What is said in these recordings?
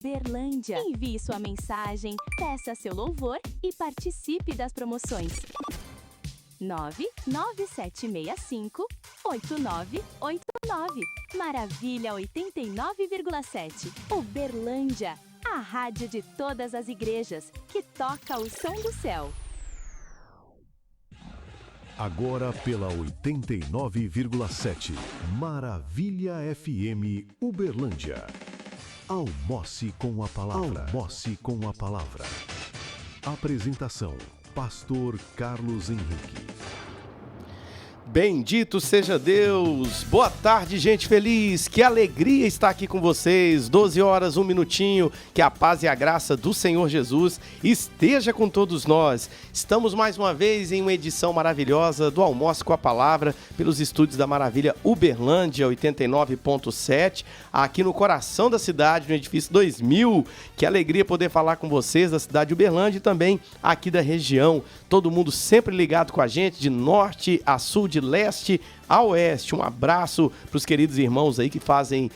Uberlândia. Envie sua mensagem, peça seu louvor e participe das promoções. 99765-8989. Maravilha 89,7. Uberlândia, a rádio de todas as igrejas, que toca o som do céu. Agora pela 89,7. Maravilha FM Uberlândia. Almoce com a palavra. Almoce com a palavra. Apresentação: Pastor Carlos Henrique. Bendito seja Deus! Boa tarde, gente feliz! Que alegria estar aqui com vocês! 12 horas, 1 minutinho. Que a paz e a graça do Senhor Jesus esteja com todos nós. Estamos mais uma vez em uma edição maravilhosa do Almoço com a Palavra, pelos estúdios da Maravilha Uberlândia 89.7, aqui no coração da cidade, no edifício 2000. Que alegria poder falar com vocês da cidade de Uberlândia e também aqui da região. Todo mundo sempre ligado com a gente, de norte a sul, de leste a oeste. Um abraço para os queridos irmãos aí que fazem,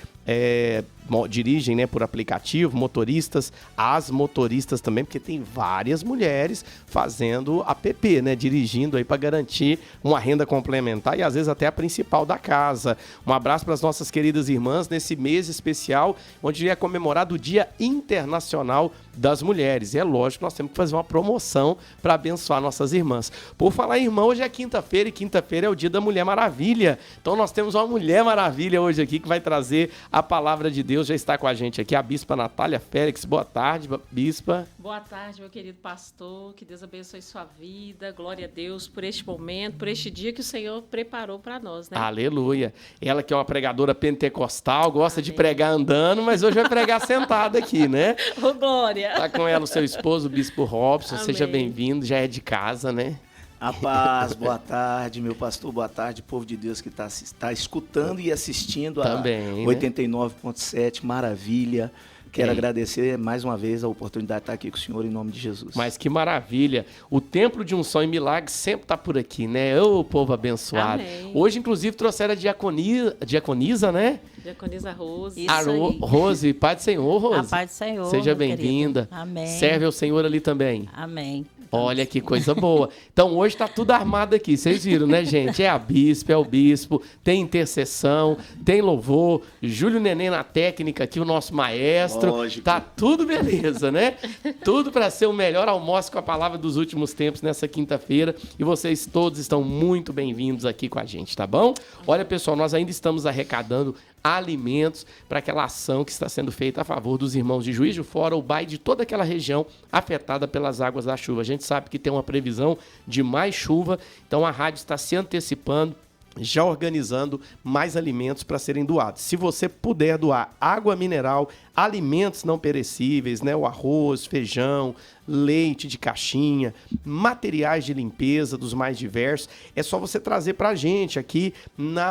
dirigem, né, por aplicativo, motoristas, as motoristas também, porque tem várias mulheres fazendo app, né, dirigindo aí para garantir uma renda complementar e às vezes até a principal da casa. Um abraço para as nossas queridas irmãs nesse mês especial, onde é comemorado o Dia Internacional das Mulheres. E é lógico que nós temos que fazer uma promoção para abençoar nossas irmãs. Por falar em irmã, hoje é quinta-feira e quinta-feira é o dia da Mulher Maravilha. Então nós temos uma Mulher Maravilha hoje aqui que vai trazer a palavra de Deus. Já está com a gente aqui a Bispa Natália Félix. Boa tarde, Bispa. Boa tarde, meu querido pastor. Que Deus abençoe sua vida. Glória a Deus por este momento, por este dia que o Senhor preparou para nós, né? Aleluia. Ela que é uma pregadora pentecostal, gosta de pregar andando, mas hoje vai pregar sentada aqui, né? Ô, Glória. Tá com ela o seu esposo, o Bispo Robson. Amém. Seja bem-vindo, já é de casa, né? A paz, boa tarde, meu pastor, boa tarde, povo de Deus que está escutando e assistindo também, a 89.7, maravilha. Quero agradecer mais uma vez a oportunidade de estar aqui com o senhor em nome de Jesus. Mas que maravilha. O Templo de Unção e Milagre sempre está por aqui, né? Ô, povo abençoado. Amém. Hoje, inclusive, trouxeram a diaconisa, né? Diaconisa Rose. Isso A aí. Rose, Pai do Senhor, Rose. A paz do Senhor. Seja meu bem-vinda. querido. Amém. Serve ao Senhor ali também. Amém. Olha que coisa boa. Então hoje tá tudo armado aqui, vocês viram, né, gente? É a bispa, é o bispo, tem intercessão, tem louvor, Júlio Neném na técnica aqui, o nosso maestro. Lógico. Tá tudo beleza, né? Tudo para ser o melhor almoço com a palavra dos últimos tempos nessa quinta-feira. E vocês todos estão muito bem-vindos aqui com a gente, tá bom? Olha, pessoal, nós ainda estamos arrecadando alimentos para aquela ação que está sendo feita a favor dos irmãos de Juiz de Fora, Ubai, de toda aquela região afetada pelas águas da chuva. A gente sabe que tem uma previsão de mais chuva, então a rádio está se antecipando, já organizando mais alimentos para serem doados. Se você puder doar água mineral, alimentos não perecíveis, né? O arroz, feijão, leite de caixinha, materiais de limpeza dos mais diversos, é só você trazer pra gente aqui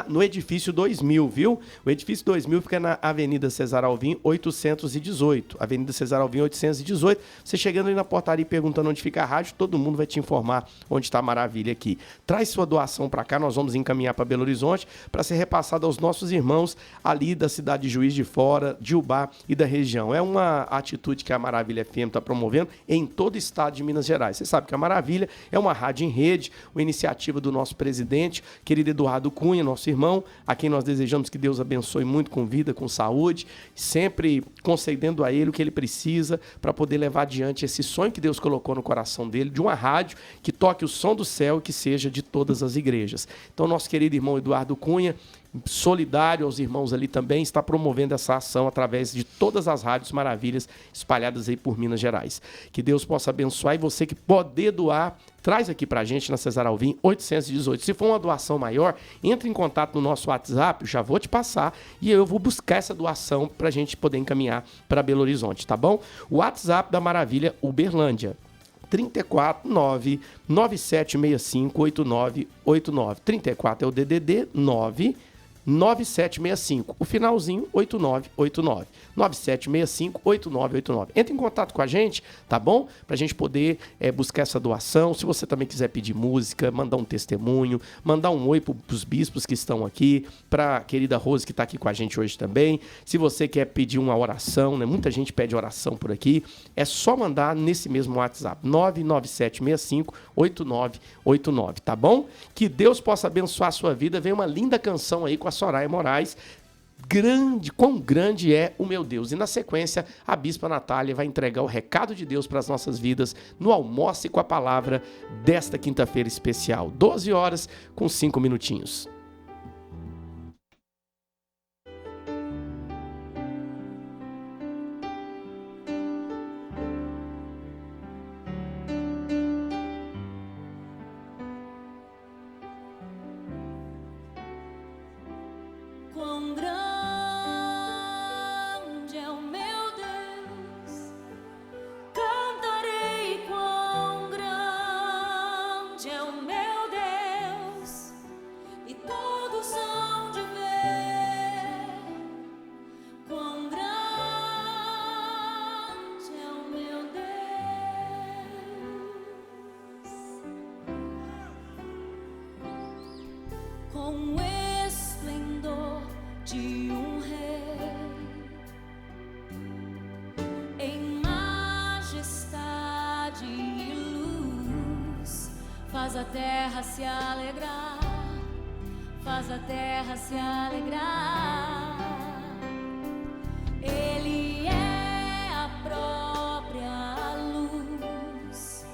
no Edifício 2000, viu? O Edifício 2000 fica na Avenida Cesar Alvim, 818. Avenida Cesar Alvim, 818. Você chegando ali na portaria e perguntando onde fica a rádio, todo mundo vai te informar onde está a maravilha aqui. Traz sua doação pra cá, nós vamos encaminhar para Belo Horizonte para ser repassada aos nossos irmãos ali da cidade de Juiz de Fora, de Ubá e da região. É uma atitude que a Maravilha FM está promovendo em todo o estado de Minas Gerais. Você sabe que a Maravilha é uma rádio em rede, uma iniciativa do nosso presidente, querido Eduardo Cunha, nosso irmão, a quem nós desejamos que Deus abençoe muito com vida, com saúde, sempre concedendo a ele o que ele precisa para poder levar adiante esse sonho que Deus colocou no coração dele, de uma rádio que toque o som do céu e que seja de todas as igrejas. Então, nosso querido irmão Eduardo Cunha, solidário aos irmãos ali também, está promovendo essa ação através de todas as rádios maravilhas espalhadas aí por Minas Gerais. Que Deus possa abençoar, e você que poder doar, traz aqui pra gente na Cesar Alvim 818. Se for uma doação maior, entre em contato no nosso WhatsApp, eu já vou te passar e eu vou buscar essa doação pra gente poder encaminhar para Belo Horizonte, tá bom? O WhatsApp da Maravilha Uberlândia, 349-9765-8989. 34 é o DDD 9 9765. O finalzinho, 8989. 9765-8989. Entre em contato com a gente, tá bom? Pra gente poder buscar essa doação. Se você também quiser pedir música, mandar um testemunho, mandar um oi pros bispos que estão aqui, pra querida Rose que tá aqui com a gente hoje também. Se você quer pedir uma oração, né? Muita gente pede oração por aqui. É só mandar nesse mesmo WhatsApp, 99765-8989, tá bom? Que Deus possa abençoar a sua vida. Vem uma linda canção aí com a Soraya Moraes. Quão grande é o meu Deus. E na sequência, a Bispa Natália vai entregar o recado de Deus para as nossas vidas no Almoce com a Palavra desta quinta-feira especial. 12 horas com 5 minutinhos. Quão grande é o meu Deus, cantarei quão grande é o meu Deus, e todos hão de ver quão grande é o meu Deus. Com esplendor de um rei, em majestade e luz, faz a terra se alegrar, faz a terra se alegrar. Ele é a própria luz,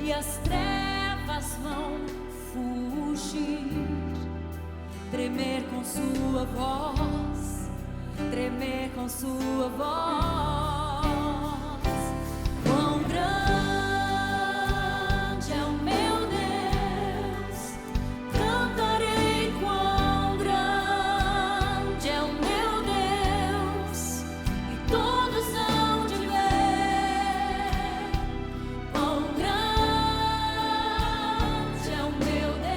e as trevas vão fugir, tremer com sua voz, tremer com sua voz. Quão grande é o meu Deus, cantarei quão grande é o meu Deus, e todos hão de ver quão grande é o meu Deus.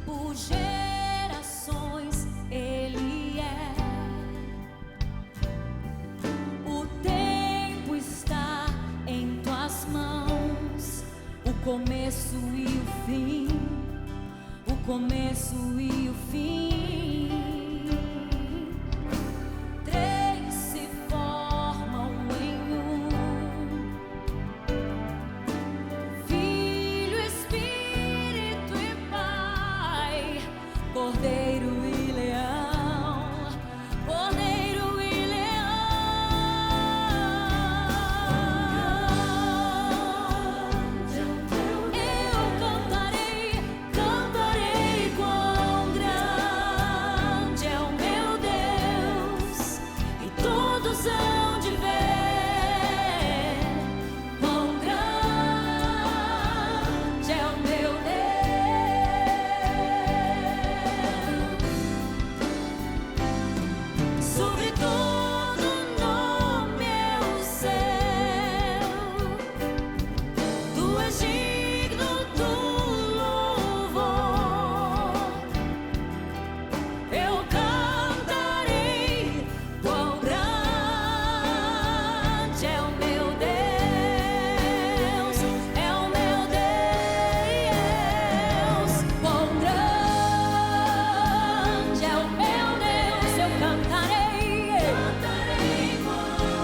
Por gerações Ele é, o tempo está em tuas mãos, o começo e o fim, o começo e o fim. Três se formam em um, Filho, Espírito e Pai, Cordeiro e Leão, Cordeiro e Leão. Eu cantarei, cantarei quão grande é o meu Deus, e todos hão de ver quão grande é o meu Deus. Sobre todo nome é o céu, tu és digno do louvor. Eu cantarei quão grande é o meu Deus, é o meu Deus. Quão grande é o meu Deus, eu cantarei,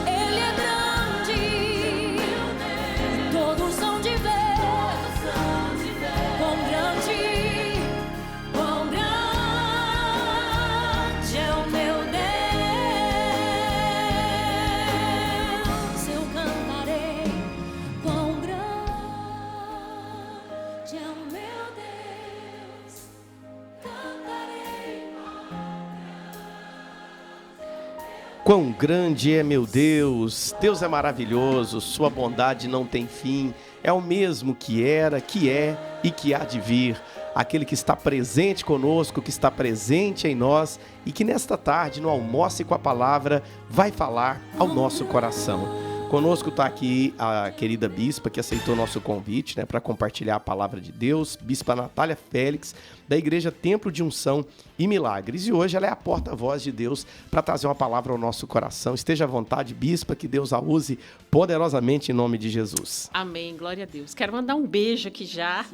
Ele é grande, todos hão de ver quão grande é o meu Deus. Eu cantarei quão grande é o meu Deus, cantarei. Quão grande é meu Deus! Deus é maravilhoso, sua bondade não tem fim. É o mesmo que era, que é e que há de vir. Aquele que está presente conosco, que está presente em nós e que nesta tarde, no Almoce com a Palavra, vai falar ao nosso coração. Conosco está aqui a querida bispa que aceitou nosso convite, né, para compartilhar a palavra de Deus, Bispa Natália Félix, da Igreja Templo de Unção e Milagres. E hoje ela é a porta-voz de Deus para trazer uma palavra ao nosso coração. Esteja à vontade, bispa, que Deus a use poderosamente em nome de Jesus. Amém, glória a Deus. Quero mandar um beijo aqui já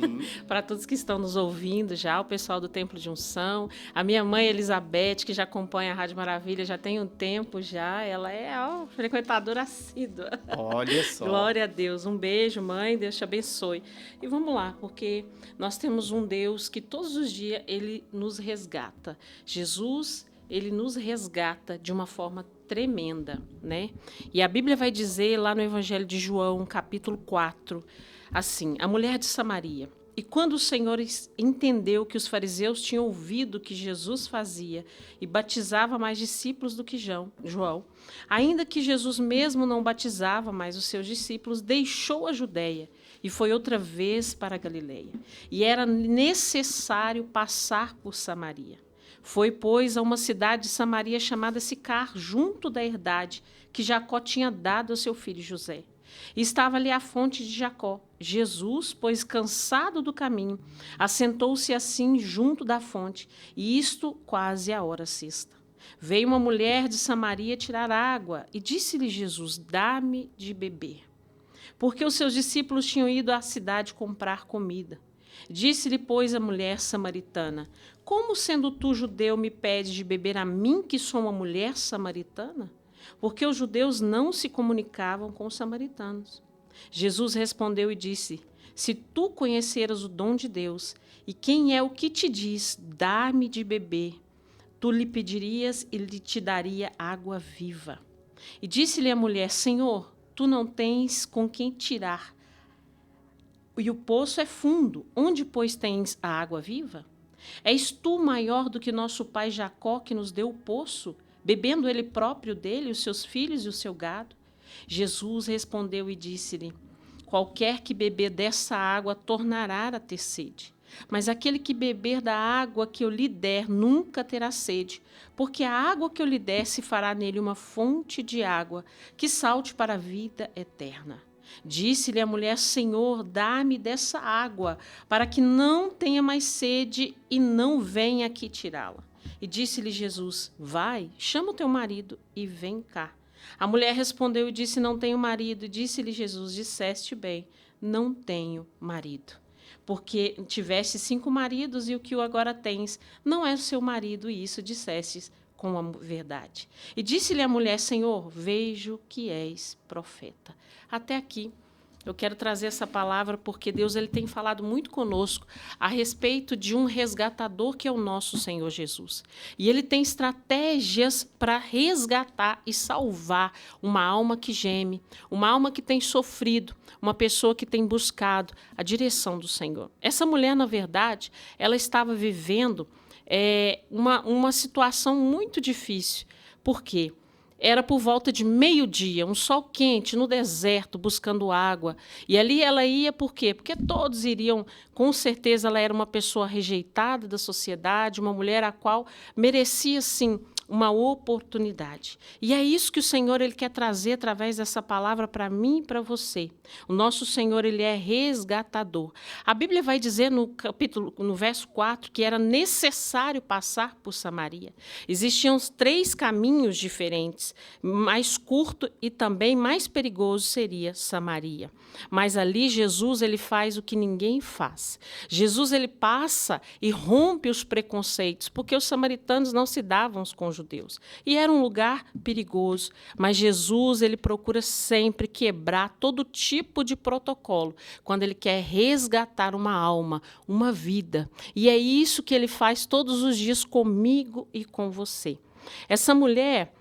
para todos que estão nos ouvindo já, o pessoal do Templo de Unção, a minha mãe Elizabeth, que já acompanha a Rádio Maravilha já tem um tempo já, ela é frequentadora assídua. Olha só. Glória a Deus. Um beijo, mãe, Deus te abençoe. E vamos lá, porque nós temos um Deus que todos os dias ele nos resgata. Jesus, ele nos resgata de uma forma tremenda, né? E a Bíblia vai dizer lá no Evangelho de João, capítulo 4, assim: a mulher de Samaria. E quando o Senhor entendeu que os fariseus tinham ouvido o que Jesus fazia e batizava mais discípulos do que João, ainda que Jesus mesmo não batizava mais os seus discípulos, deixou a Judéia e foi outra vez para a Galileia. E era necessário passar por Samaria. Foi, pois, a uma cidade de Samaria chamada Sicar, junto da herdade que Jacó tinha dado ao seu filho José. E estava ali a fonte de Jacó. Jesus, pois cansado do caminho, assentou-se assim junto da fonte, e isto quase à hora sexta. Veio uma mulher de Samaria tirar água, e disse-lhe Jesus: dá-me de beber. Porque os seus discípulos tinham ido à cidade comprar comida. Disse-lhe, pois, a mulher samaritana: como, sendo tu judeu, me pedes de beber a mim, que sou uma mulher samaritana? Porque os judeus não se comunicavam com os samaritanos. Jesus respondeu e disse: se tu conheceras o dom de Deus, e quem é o que te diz, dá-me de beber, tu lhe pedirias e lhe te daria água viva. E disse-lhe a mulher: Senhor, tu não tens com quem tirar, e o poço é fundo, onde, pois, tens a água viva? És tu maior do que nosso pai Jacó, que nos deu o poço, bebendo ele próprio dele, os seus filhos e o seu gado? Jesus respondeu e disse-lhe: qualquer que beber dessa água tornará a ter sede. Mas aquele que beber da água que eu lhe der nunca terá sede, porque a água que eu lhe der se fará nele uma fonte de água que salte para a vida eterna. Disse-lhe a mulher: Senhor, dá-me dessa água, para que não tenha mais sede e não venha aqui tirá-la. E disse-lhe Jesus: vai, chama o teu marido e vem cá. A mulher respondeu e disse: não tenho marido. E disse-lhe Jesus: disseste bem, não tenho marido. Porque tiveste 5 maridos e o que agora tens não é o seu marido, e isso dissestes com a verdade. E disse-lhe a mulher: Senhor, vejo que és profeta. Até aqui eu quero trazer essa palavra porque Deus ele tem falado muito conosco a respeito de um resgatador que é o nosso Senhor Jesus. E ele tem estratégias para resgatar e salvar uma alma que geme, uma alma que tem sofrido, uma pessoa que tem buscado a direção do Senhor. Essa mulher, na verdade, ela estava vivendo uma situação muito difícil. Por quê? Era por volta de meio-dia, um sol quente no deserto, buscando água. E ali ela ia por quê? Porque todos iriam, com certeza ela era uma pessoa rejeitada da sociedade, uma mulher a qual merecia, sim, uma oportunidade. E é isso que o Senhor ele quer trazer através dessa palavra para mim e para você. O nosso Senhor ele é resgatador. A Bíblia vai dizer no verso 4 que era necessário passar por Samaria. Existiam 3 caminhos diferentes. Mais curto e também mais perigoso seria Samaria. Mas ali Jesus ele faz o que ninguém faz. Jesus ele passa e rompe os preconceitos, porque os samaritanos não se davam com os judeus. E era um lugar perigoso, mas Jesus ele procura sempre quebrar todo tipo de protocolo, quando ele quer resgatar uma alma, uma vida. E é isso que ele faz todos os dias comigo e com você. Essa mulher...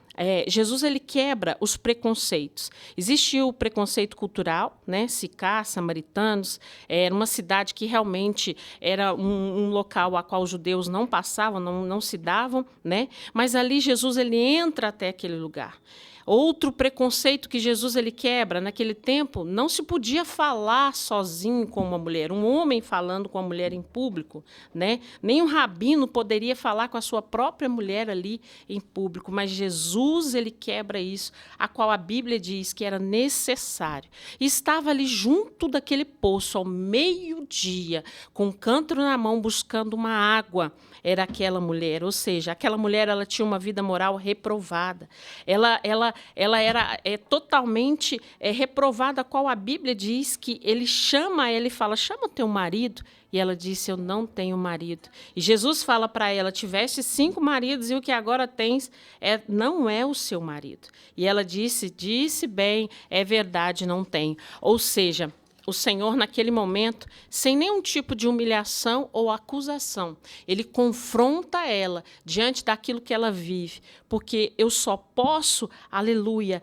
Jesus ele quebra os preconceitos. Existia o preconceito cultural, né? Sicar, samaritanos, era uma cidade que realmente era um local a qual os judeus não passavam, não se davam, né? Mas ali Jesus ele entra até aquele lugar. Outro preconceito que Jesus ele quebra, naquele tempo não se podia falar sozinho com uma mulher, um homem falando com a mulher em público, né? Nem um rabino poderia falar com a sua própria mulher ali em público, mas Jesus Jesus, ele quebra isso, a qual a Bíblia diz que era necessário. E estava ali junto daquele poço, ao meio-dia, com um cântaro na mão, buscando uma água. Era aquela mulher, ou seja, aquela mulher, ela tinha uma vida moral reprovada. Ela era totalmente reprovada, a qual a Bíblia diz que ele chama ela e fala, chama o teu marido. E ela disse, eu não tenho marido. E Jesus fala para ela, tiveste 5 maridos e o que agora tens não é o seu marido. E ela disse bem, é verdade, não tem. Ou seja, o Senhor, naquele momento, sem nenhum tipo de humilhação ou acusação, ele confronta ela diante daquilo que ela vive, porque eu só posso, aleluia,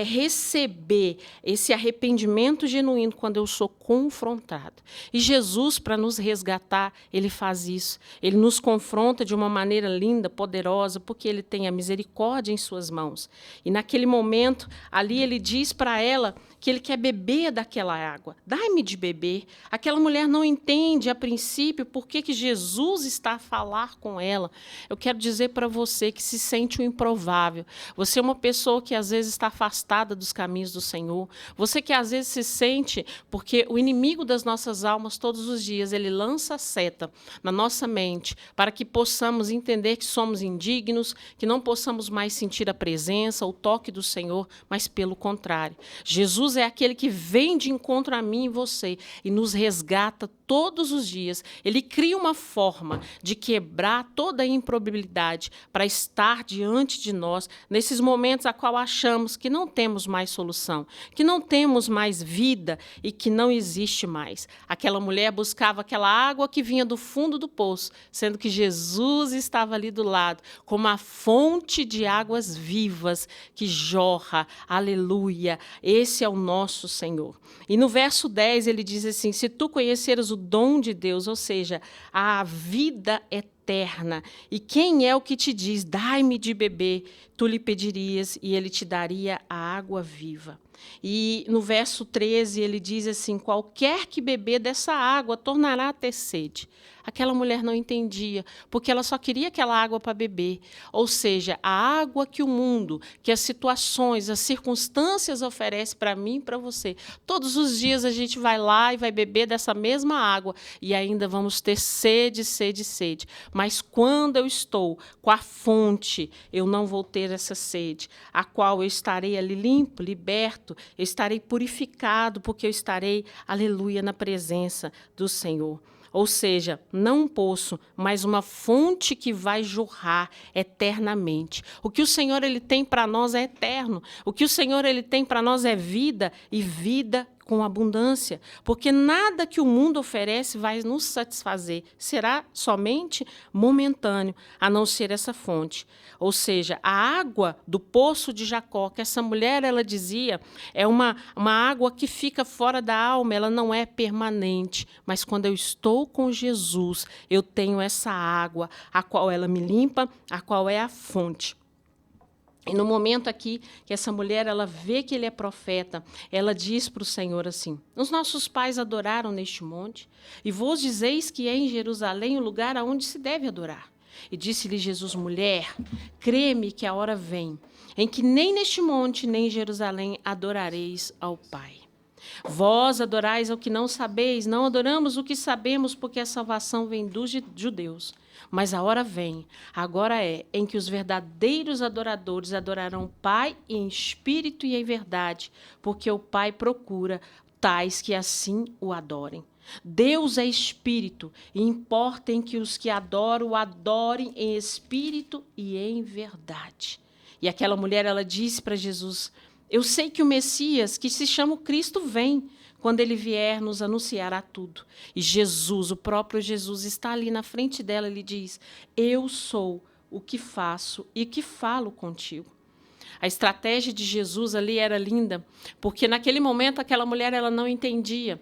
receber esse arrependimento genuíno quando eu sou confrontado. E Jesus, para nos resgatar, ele faz isso. Ele nos confronta de uma maneira linda, poderosa, porque ele tem a misericórdia em suas mãos. E naquele momento, ali ele diz para ela que ele quer beber daquela água. Dai-me de beber. Aquela mulher não entende, a princípio, por que Jesus está a falar com ela. Eu quero dizer para você que se sente o improvável. Você é uma pessoa que, às vezes, está afastada dos caminhos do Senhor. Você que, às vezes, se sente, porque o inimigo das nossas almas, todos os dias, ele lança a seta na nossa mente para que possamos entender que somos indignos, que não possamos mais sentir a presença, o toque do Senhor, mas, pelo contrário, Jesus é aquele que vem de encontro a mim e você e nos resgata todos os dias. Ele cria uma forma de quebrar toda a improbabilidade para estar diante de nós nesses momentos a qual achamos que não temos mais solução, que não temos mais vida e que não existe mais. Aquela mulher buscava aquela água que vinha do fundo do poço, sendo que Jesus estava ali do lado, como a fonte de águas vivas que jorra. Aleluia! Esse é o nosso Senhor. E no verso 10 ele diz assim, se tu conheceras o dom de Deus, ou seja, a vida eterna, e quem é o que te diz, dai-me de beber, tu lhe pedirias e ele te daria a água viva. E no verso 13 ele diz assim, qualquer que beber dessa água tornará a ter sede. Aquela mulher não entendia, porque ela só queria aquela água para beber. Ou seja, a água que o mundo, que as situações, as circunstâncias oferecem para mim e para você. Todos os dias a gente vai lá e vai beber dessa mesma água e ainda vamos ter sede, sede, sede. Mas quando eu estou com a fonte, eu não vou ter essa sede, a qual eu estarei ali limpo, liberto, eu estarei purificado, porque eu estarei, aleluia, na presença do Senhor. Ou seja, não um poço, mas uma fonte que vai jorrar eternamente. O que o Senhor ele tem para nós é eterno. O que o Senhor ele tem para nós é vida e vida com abundância, porque nada que o mundo oferece vai nos satisfazer, será somente momentâneo, a não ser essa fonte. Ou seja, a água do poço de Jacó, que essa mulher ela dizia, é uma água que fica fora da alma, ela não é permanente, mas quando eu estou com Jesus, eu tenho essa água, a qual ela me limpa, a qual é a fonte. E no momento aqui que essa mulher ela vê que ele é profeta, ela diz para o Senhor assim, os nossos pais adoraram neste monte, e vos dizeis que é em Jerusalém o lugar aonde se deve adorar. E disse-lhe Jesus, mulher, crê-me que a hora vem, em que nem neste monte, nem em Jerusalém adorareis ao Pai. Vós adorais ao que não sabeis, não adoramos o que sabemos, porque a salvação vem dos judeus. Mas a hora vem, agora é, em que os verdadeiros adoradores adorarão o Pai em espírito e em verdade, porque o Pai procura tais que assim o adorem. Deus é espírito, e importa em que os que adoram o adorem em espírito e em verdade. E aquela mulher, ela disse para Jesus, eu sei que o Messias, que se chama o Cristo, vem. Quando ele vier, nos anunciará tudo. E Jesus, o próprio Jesus, está ali na frente dela, ele diz, eu sou o que faço e que falo contigo. A estratégia de Jesus ali era linda, porque naquele momento aquela mulher ela não entendia.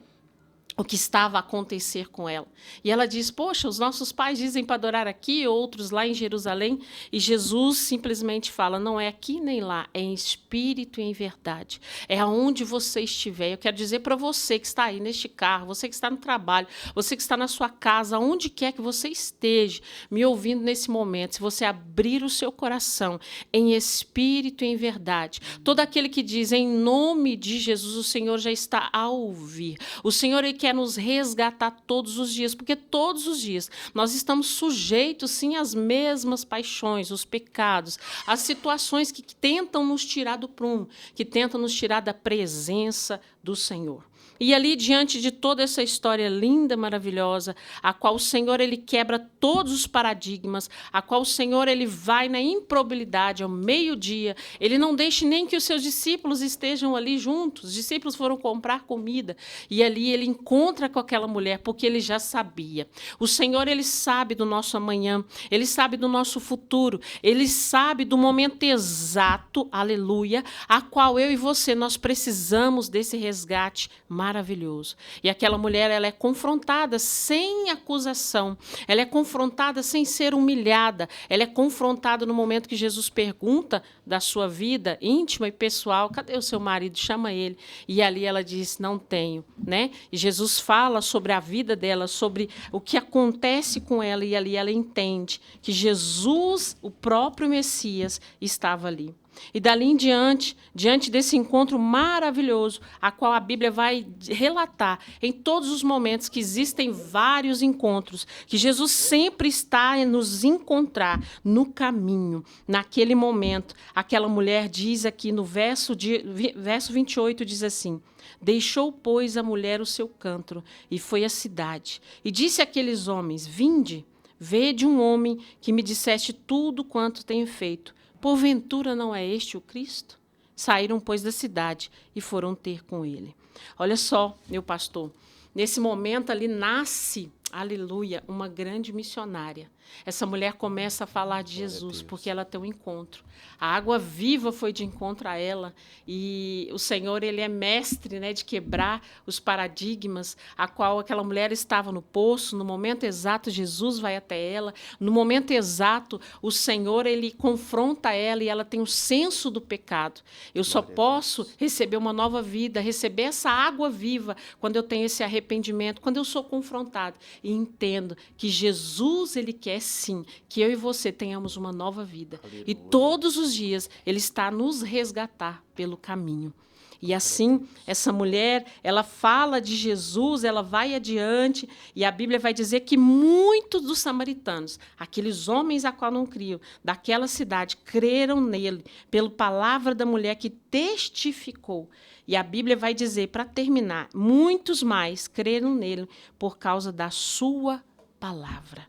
o que estava a acontecer com ela. E ela diz, poxa, os nossos pais dizem para adorar aqui, outros lá em Jerusalém, e Jesus simplesmente fala, não é aqui nem lá, é em espírito e em verdade. É aonde você estiver. Eu quero dizer para você que está aí neste carro, você que está no trabalho, você que está na sua casa, onde quer que você esteja me ouvindo nesse momento, se você abrir o seu coração em espírito e em verdade, todo aquele que diz, em nome de Jesus, o Senhor já está a ouvir. O Senhor, Ele quer nos resgatar todos os dias, porque todos os dias nós estamos sujeitos, sim, às mesmas paixões, os pecados, as situações que tentam nos tirar do prumo, que tentam nos tirar da presença do Senhor. E ali, diante de toda essa história linda, maravilhosa, a qual o Senhor ele quebra todos os paradigmas, a qual o Senhor ele vai na improbabilidade ao meio-dia, ele não deixa nem que os seus discípulos estejam ali juntos. Os discípulos foram comprar comida e ali ele encontra com aquela mulher, porque ele já sabia. O Senhor ele sabe do nosso amanhã, ele sabe do nosso futuro, ele sabe do momento exato, aleluia, a qual eu e você nós precisamos desse resgate maravilhoso. E aquela mulher, ela é confrontada sem acusação, ela é confrontada sem ser humilhada, ela é confrontada no momento que Jesus pergunta da sua vida íntima e pessoal, cadê o seu marido? Chama ele. E ali ela diz, não tenho, né? E Jesus fala sobre a vida dela, sobre o que acontece com ela, e ali ela entende que Jesus, o próprio Messias, estava ali. E dali em diante, diante desse encontro maravilhoso, a qual a Bíblia vai relatar em todos os momentos que existem vários encontros, que Jesus sempre está a nos encontrar no caminho, naquele momento. Aquela mulher diz aqui no verso 28, diz assim, deixou, pois, a mulher o seu cântaro e foi à cidade. E disse àqueles homens, vinde, vede um homem que me disseste tudo quanto tenho feito. Porventura não é este o Cristo? Saíram, pois, da cidade e foram ter com ele. Olha só, meu pastor, nesse momento ali nasce, aleluia, uma grande missionária. Essa mulher começa a falar de Jesus, porque ela tem um encontro. A água viva foi de encontro a ela, e o Senhor ele é mestre, né, de quebrar os paradigmas, a qual aquela mulher estava no poço, no momento exato Jesus vai até ela, no momento exato o Senhor ele confronta ela e ela tem o senso do pecado. Eu só posso receber uma nova vida, receber essa água viva quando eu tenho esse arrependimento, quando eu sou confrontado e entendo que Jesus ele quer sim que eu e você tenhamos uma nova vida. Aleluia. E todos os dias Ele está a nos resgatar pelo caminho. E assim, essa mulher, ela fala de Jesus, ela vai adiante, e a Bíblia vai dizer que muitos dos samaritanos, aqueles homens a qual não criam, daquela cidade, creram nele, pela palavra da mulher que testificou. E a Bíblia vai dizer, para terminar, muitos mais creram nele por causa da sua palavra.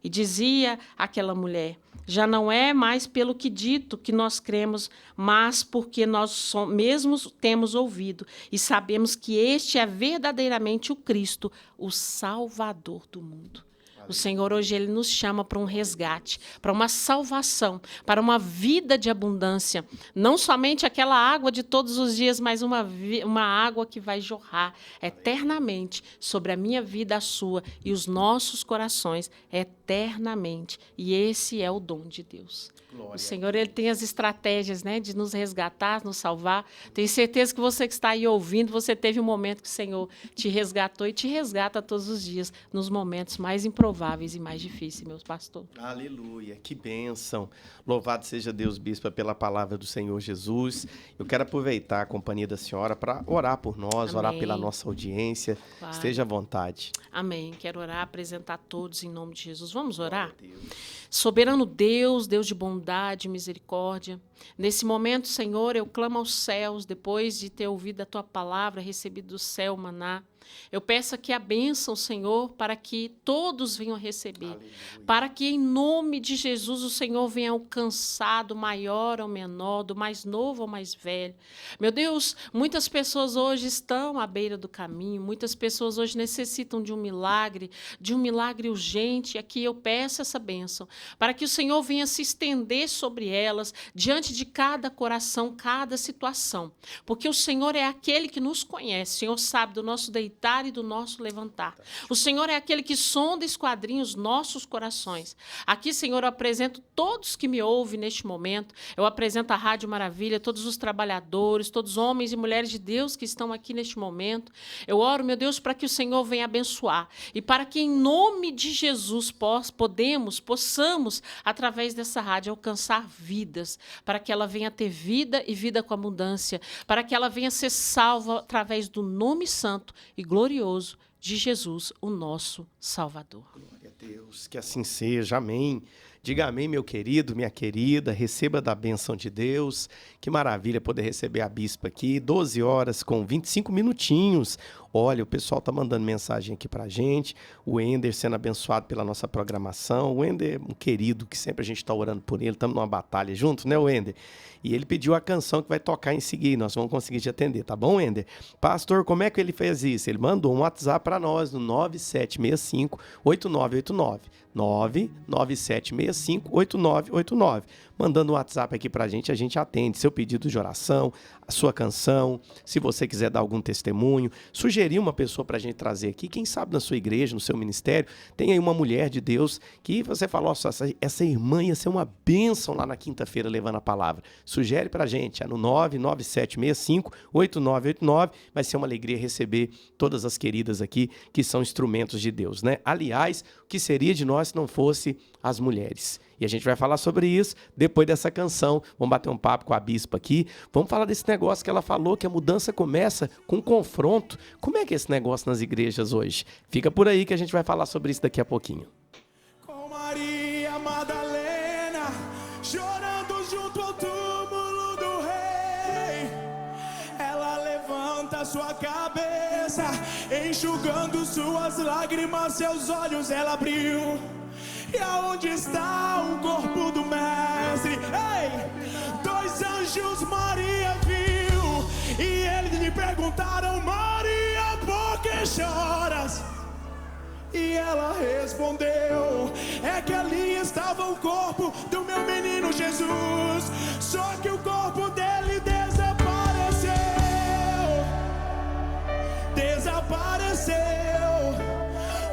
E dizia aquela mulher, já não é mais pelo que dito que nós cremos, mas porque nós mesmos temos ouvido e sabemos que este é verdadeiramente o Cristo, o Salvador do mundo. O Senhor hoje ele nos chama para um resgate, para uma salvação, para uma vida de abundância. Não somente aquela água de todos os dias, mas uma água que vai jorrar eternamente sobre a minha vida, a sua e os nossos corações eternamente. E esse é o dom de Deus. Glória. O Senhor ele tem as estratégias, né, de nos resgatar, nos salvar. Tenho certeza que você que está aí ouvindo, você teve um momento que o Senhor te resgatou e te resgata todos os dias, nos momentos mais improváveis e mais difíceis, meus pastores. Aleluia, que bênção. Louvado seja Deus, bispa, pela palavra do Senhor Jesus. Eu quero aproveitar a companhia da senhora para orar por nós, amém, orar pela nossa audiência. Claro. Esteja à vontade. Amém. Quero orar, apresentar todos em nome de Jesus. Vamos orar? Soberano Deus, Deus de bondade e misericórdia, nesse momento, Senhor, eu clamo aos céus, depois de ter ouvido a Tua palavra, recebido do céu o maná. Eu peço aqui a bênção, Senhor, para que todos venham receber. Aleluia. Para que, em nome de Jesus, o Senhor venha alcançar do maior ao menor, do mais novo ao mais velho. Meu Deus, muitas pessoas hoje estão à beira do caminho, muitas pessoas hoje necessitam de um milagre urgente. Aqui eu peço essa bênção, para que o Senhor venha se estender sobre elas, diante de cada coração, cada situação. Porque o Senhor é aquele que nos conhece, o Senhor sabe do nosso deitar deitar e do nosso levantar. O Senhor é aquele que sonda e esquadrinha os nossos corações. Aqui, Senhor, eu apresento todos que me ouvem neste momento. Eu apresento a Rádio Maravilha, todos os trabalhadores, todos os homens e mulheres de Deus que estão aqui neste momento. Eu oro, meu Deus, para que o Senhor venha abençoar e para que, em nome de Jesus, possamos, através dessa rádio, alcançar vidas, para que ela venha ter vida e vida com abundância, para que ela venha ser salva através do nome santo e glorioso de Jesus, o nosso Salvador. Glória a Deus, que assim seja, amém. Diga amém, meu querido, minha querida, receba da bênção de Deus. Que maravilha poder receber a bispa aqui, 12 horas com 25 minutinhos. Olha, o pessoal tá mandando mensagem aqui pra gente, o Ender sendo abençoado pela nossa programação. O Ender, um querido, que sempre a gente tá orando por ele, estamos numa batalha juntos, né, o Ender? E ele pediu a canção que vai tocar em seguida, nós vamos conseguir te atender, tá bom, Ender? Pastor, como é que ele fez isso? Ele mandou um WhatsApp para nós no 9765-8989. 99765-8989. Mandando um WhatsApp aqui pra gente, a gente atende seu pedido de oração, a sua canção, se você quiser dar algum testemunho, sugerir uma pessoa pra gente trazer aqui, quem sabe na sua igreja, no seu ministério, tem aí uma mulher de Deus que você fala, nossa, essa irmã ia ser uma bênção lá na quinta-feira levando a palavra. Sugere pra gente, é no 99765-8989, vai ser uma alegria receber todas as queridas aqui que são instrumentos de Deus, né? Aliás, o que seria de nós se não fosse as mulheres? E a gente vai falar sobre isso depois dessa canção. Vamos bater um papo com a bispa aqui. Vamos falar desse negócio que ela falou, que a mudança começa com confronto. Como é que é esse negócio nas igrejas hoje? Fica por aí que a gente vai falar sobre isso daqui a pouquinho. Com Maria Madalena, chorando junto ao túmulo do rei, ela levanta sua cabeça, enxugando suas lágrimas, seus olhos ela abriu. E aonde está o corpo do mestre? Ei! 2 anjos Maria viu, e eles lhe perguntaram: Maria, por que choras? E ela respondeu: é que ali estava o corpo do meu menino Jesus, só que o corpo dele desapareceu.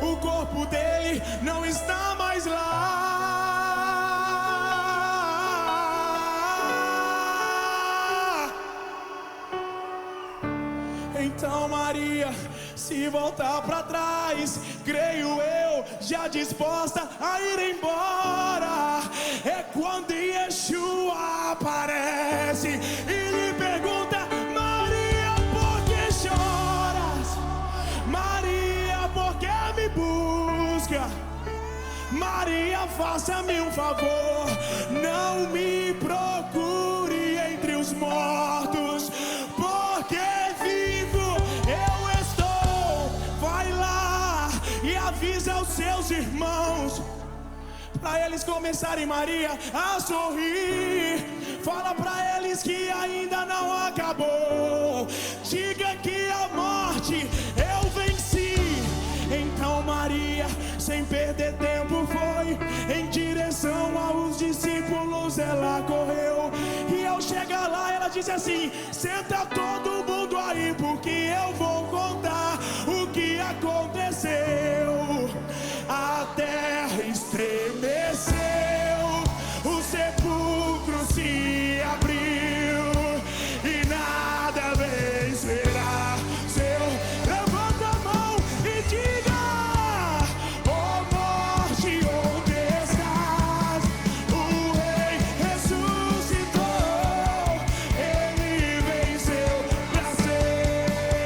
O corpo dele não está mais lá. Então Maria se voltar para trás, creio eu, já disposta a ir embora, é quando Yeshua aparece e lhe pergunta: Maria, por que choras? Maria, por que me busca? Maria, faça-me um favor, não me procure entre os mortos, porque vivo eu estou. Vai lá e avisa aos seus irmãos, para eles começarem, Maria, a sorrir. Fala para eles que ainda não acabou. Diga que a morte eu venci. Então Maria, sem perder tempo, foi em direção aos discípulos. Ela correu e ao chegar lá ela disse assim: senta todo mundo aí, porque eu vou contar o que aconteceu. A terra estremeceu, o sepulcro se abriu e nada vencerá. Seu, levanta a mão e diga: ó morte, onde estás? O rei ressuscitou, ele venceu pra sempre.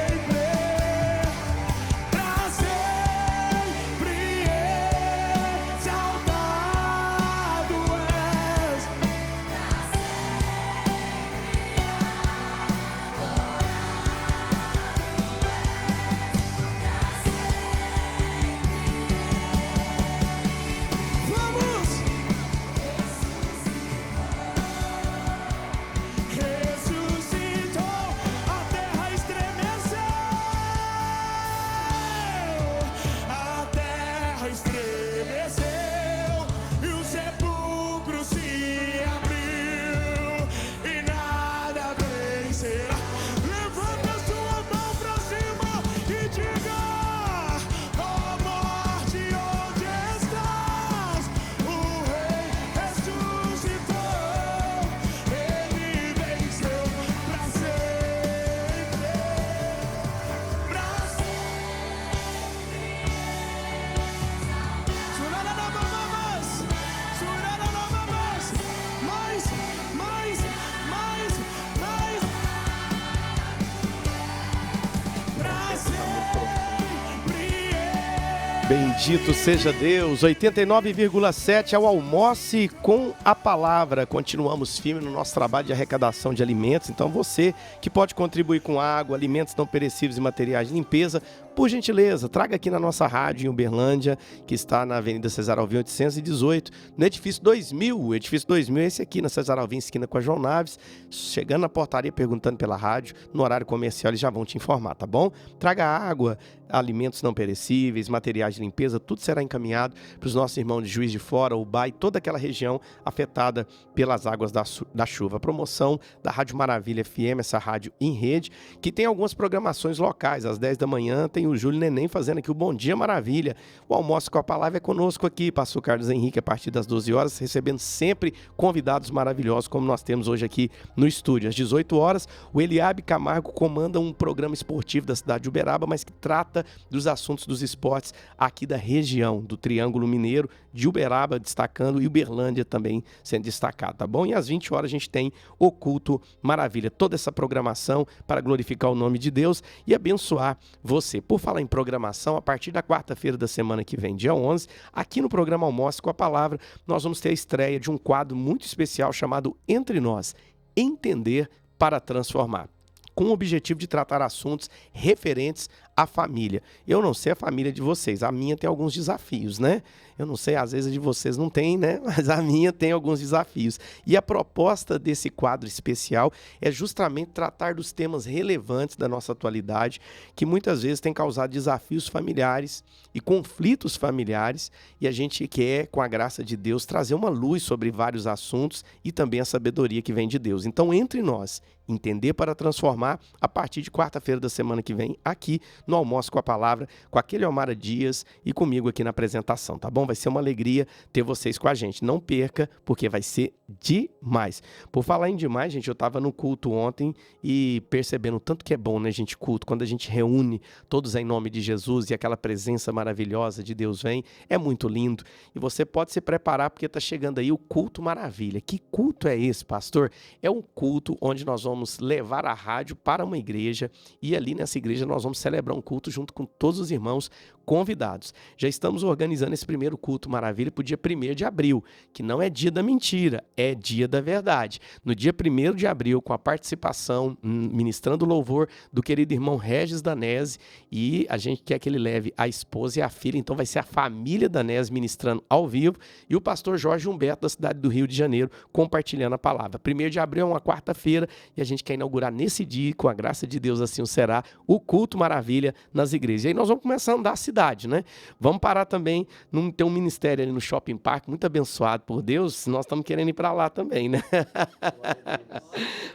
Bendito seja Deus, 89,7 ao Almoce com a Palavra. Continuamos firme no nosso trabalho de arrecadação de alimentos. Então você que pode contribuir com água, alimentos não perecíveis e materiais de limpeza, por gentileza, traga aqui na nossa rádio em Uberlândia, que está na Avenida Cesar Alvim 818, no Edifício 2000. O Edifício 2000 é esse aqui, na Cesar Alvim, esquina com a João Naves. Chegando na portaria, perguntando pela rádio, no horário comercial eles já vão te informar, tá bom? Traga água, alimentos não perecíveis, materiais de limpeza, tudo será encaminhado para os nossos irmãos de Juiz de Fora, Ubá e toda aquela região afetada pelas águas da chuva. A promoção da Rádio Maravilha FM, essa rádio em rede, que tem algumas programações locais. Às 10 da manhã tem o Júlio Neném fazendo aqui o Bom Dia Maravilha. O Almoço com a Palavra é conosco aqui, pastor Carlos Henrique, a partir das 12 horas, recebendo sempre convidados maravilhosos, como nós temos hoje aqui no estúdio. Às 18 horas, o Eliabe Camargo comanda um programa esportivo da cidade de Uberaba, mas que trata dos assuntos dos esportes aqui da região, do Triângulo Mineiro, de Uberaba destacando e Uberlândia também sendo destacado, tá bom? E às 20 horas a gente tem o Culto Maravilha, toda essa programação para glorificar o nome de Deus e abençoar você. Por falar em programação, a partir da quarta-feira da semana que vem, dia 11, aqui no programa Almoço com a Palavra, nós vamos ter a estreia de um quadro muito especial chamado Entre Nós, Entender para Transformar, com o objetivo de tratar assuntos referentes à família. Eu não sei a família de vocês, a minha tem alguns desafios, né? Eu não sei, às vezes a de vocês não tem, né? Mas a minha tem alguns desafios. E a proposta desse quadro especial é justamente tratar dos temas relevantes da nossa atualidade, que muitas vezes tem causado desafios familiares e conflitos familiares, e a gente quer, com a graça de Deus, trazer uma luz sobre vários assuntos e também a sabedoria que vem de Deus. Então, Entre Nós, Entender para Transformar, a partir de quarta-feira da semana que vem, aqui no Almoço com a Palavra, com aquele Omara Dias e comigo aqui na apresentação, tá bom? Vai ser uma alegria ter vocês com a gente. Não perca, porque vai ser demais. Por falar em demais, gente, eu estava no culto ontem e percebendo o tanto que é bom, né, gente, culto, quando a gente reúne todos em nome de Jesus e aquela presença maravilhosa de Deus vem, é muito lindo. E você pode se preparar, porque está chegando aí o Culto Maravilha. Que culto é esse, pastor? É um culto onde nós vamos levar a rádio para uma igreja e ali nessa igreja nós vamos celebrar um culto junto com todos os irmãos convidados. Já estamos organizando esse primeiro Culto Maravilha para o dia 1º de abril, que não é dia da mentira, é dia da verdade. No dia 1º de abril, com a participação, ministrando louvor do querido irmão Regis Danese, e a gente quer que ele leve a esposa e a filha, então vai ser a família Danese ministrando ao vivo, e o pastor Jorge Humberto, da cidade do Rio de Janeiro, compartilhando a palavra. 1º de abril é uma quarta-feira, e a gente quer inaugurar nesse dia, com a graça de Deus assim o será, o Culto Maravilha nas igrejas. E aí nós vamos começar a andar a cidade, né? Vamos parar também, ter um ministério ali no Shopping Park, muito abençoado por Deus, nós estamos querendo ir para lá também, né?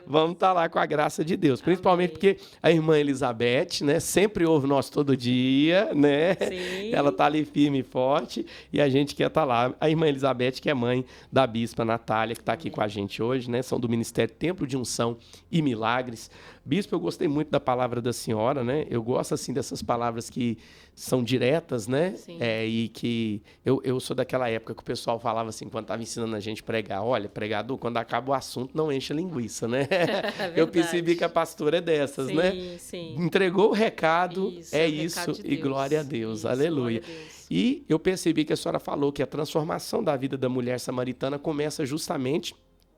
Vamos estar lá com a graça de Deus, principalmente porque a irmã Elizabeth, né, sempre ouve nós todo dia, né? Sim. Ela está ali firme e forte e a gente quer estar lá. A irmã Elizabeth, que é mãe da bispa Natália, que está aqui com a gente hoje, né? São do Ministério Templo de Unção e Milagres. Bispo, eu gostei muito da palavra da senhora, né? Eu gosto, assim, dessas palavras que são diretas, né? Sim. E que eu sou daquela época que o pessoal falava assim, quando estava ensinando a gente a pregar, olha, pregador, quando acaba o assunto, não enche a linguiça, né? Eu percebi que a pastora é dessas, sim, né? Sim. Entregou o recado, Isso, é o isso, recado de e glória a Deus, Isso, aleluia. glória a Deus. E eu percebi que a senhora falou que a transformação da vida da mulher samaritana começa justamente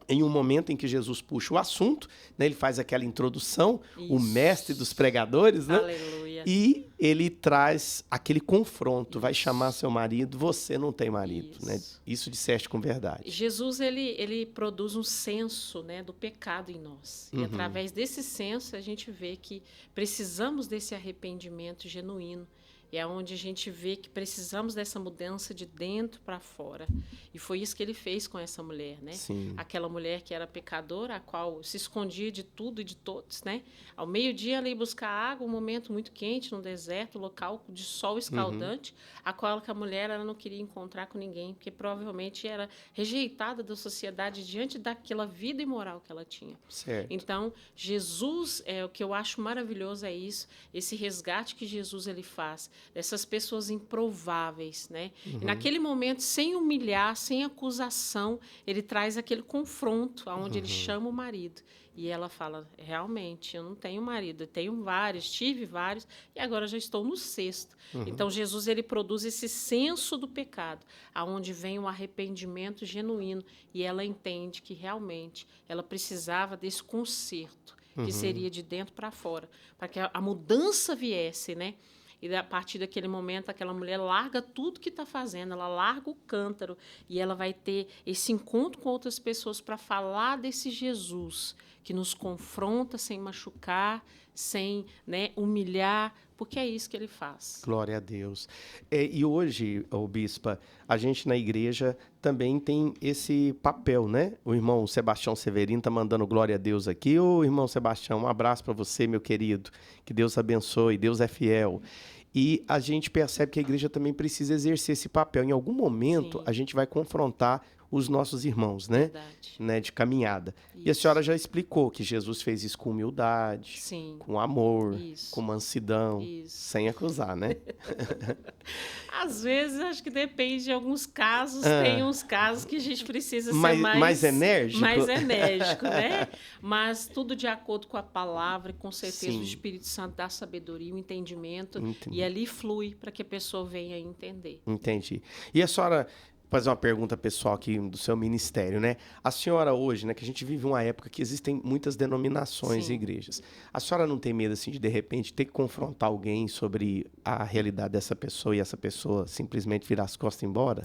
em um momento em que Jesus puxa o assunto, né? Ele faz aquela introdução, o mestre dos pregadores, né? Aleluia. E ele traz aquele confronto, vai chamar seu marido, você não tem marido, né? Isso disseste com verdade. Jesus, ele produz um senso, né, do pecado em nós. E através desse senso a gente vê que precisamos desse arrependimento genuíno. E é onde a gente vê que precisamos dessa mudança de dentro para fora. E foi isso que ele fez com essa mulher, né? Sim. Aquela mulher que era pecadora, a qual se escondia de tudo e de todos, né? Ao meio-dia ela ia buscar água, um momento muito quente no deserto, local de sol escaldante, a qual a mulher ela não queria encontrar com ninguém, porque provavelmente era rejeitada da sociedade diante daquela vida imoral que ela tinha. Certo. Então, Jesus, o que eu acho maravilhoso é isso, esse resgate que Jesus ele faz dessas pessoas improváveis, né? E naquele momento, sem humilhar, sem acusação, ele traz aquele confronto, onde ele chama o marido. E ela fala, realmente, eu não tenho marido, eu tenho vários, tive vários, e agora já estou no 6º. Então, Jesus ele produz esse senso do pecado, aonde vem o arrependimento genuíno, e ela entende que, realmente, ela precisava desse conserto, que seria de dentro para fora, para que a mudança viesse, né? E a partir daquele momento, aquela mulher larga tudo que está fazendo, ela larga o cântaro e ela vai ter esse encontro com outras pessoas para falar desse Jesus que nos confronta sem machucar, sem, né, humilhar, porque é isso que ele faz. Glória a Deus. E hoje, bispa, a gente na igreja também tem esse papel, né? O irmão Sebastião Severino está mandando glória a Deus aqui. Ô, irmão Sebastião, um abraço para você, meu querido. Que Deus abençoe, Deus é fiel. E a gente percebe que a igreja também precisa exercer esse papel. Em algum momento, Sim. a gente vai confrontar os nossos irmãos, né? Verdade. Né? De caminhada. E a Isso. senhora já explicou que Jesus fez isso com humildade, Sim. com amor, Isso. com mansidão, Isso. sem acusar, né? Às vezes, acho que depende de alguns casos. Tem uns casos que a gente precisa ser Mais enérgico? mais enérgico, né? Mas tudo de acordo com a palavra, e com certeza Sim. o Espírito Santo dá sabedoria, o entendimento, Entendi. e ali flui para que a pessoa venha a entender. Entendi. E a senhora, fazer uma pergunta pessoal aqui do seu ministério, né? A senhora hoje, né, que a gente vive uma época que existem muitas denominações Sim. e igrejas. A senhora não tem medo, assim, de repente ter que confrontar alguém sobre a realidade dessa pessoa e essa pessoa simplesmente virar as costas e ir embora?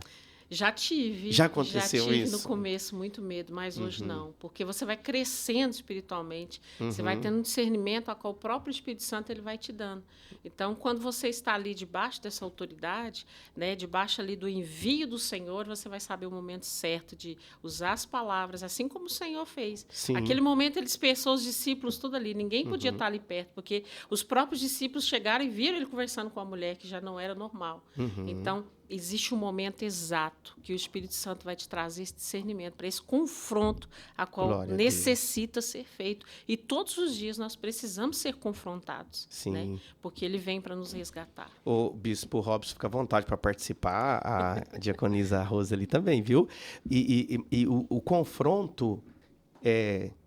Já tive. Já aconteceu já tive isso? no começo muito medo, mas hoje não. Porque você vai crescendo espiritualmente, você vai tendo um discernimento a qual o próprio Espírito Santo ele vai te dando. Então, quando você está ali debaixo dessa autoridade, né, debaixo ali do envio do Senhor, você vai saber o momento certo de usar as palavras, assim como o Senhor fez. Sim. Aquele momento ele dispersou os discípulos tudo ali, ninguém podia estar ali perto, porque os próprios discípulos chegaram e viram ele conversando com a mulher, que já não era normal. Então, existe um momento exato que o Espírito Santo vai te trazer esse discernimento, para esse confronto a qual Glória a necessita ser feito. E todos os dias nós precisamos ser confrontados, Sim. né? Porque ele vem para nos resgatar. O bispo Robson fica à vontade para participar, a diaconisa Rosa ali também, viu? E o confronto,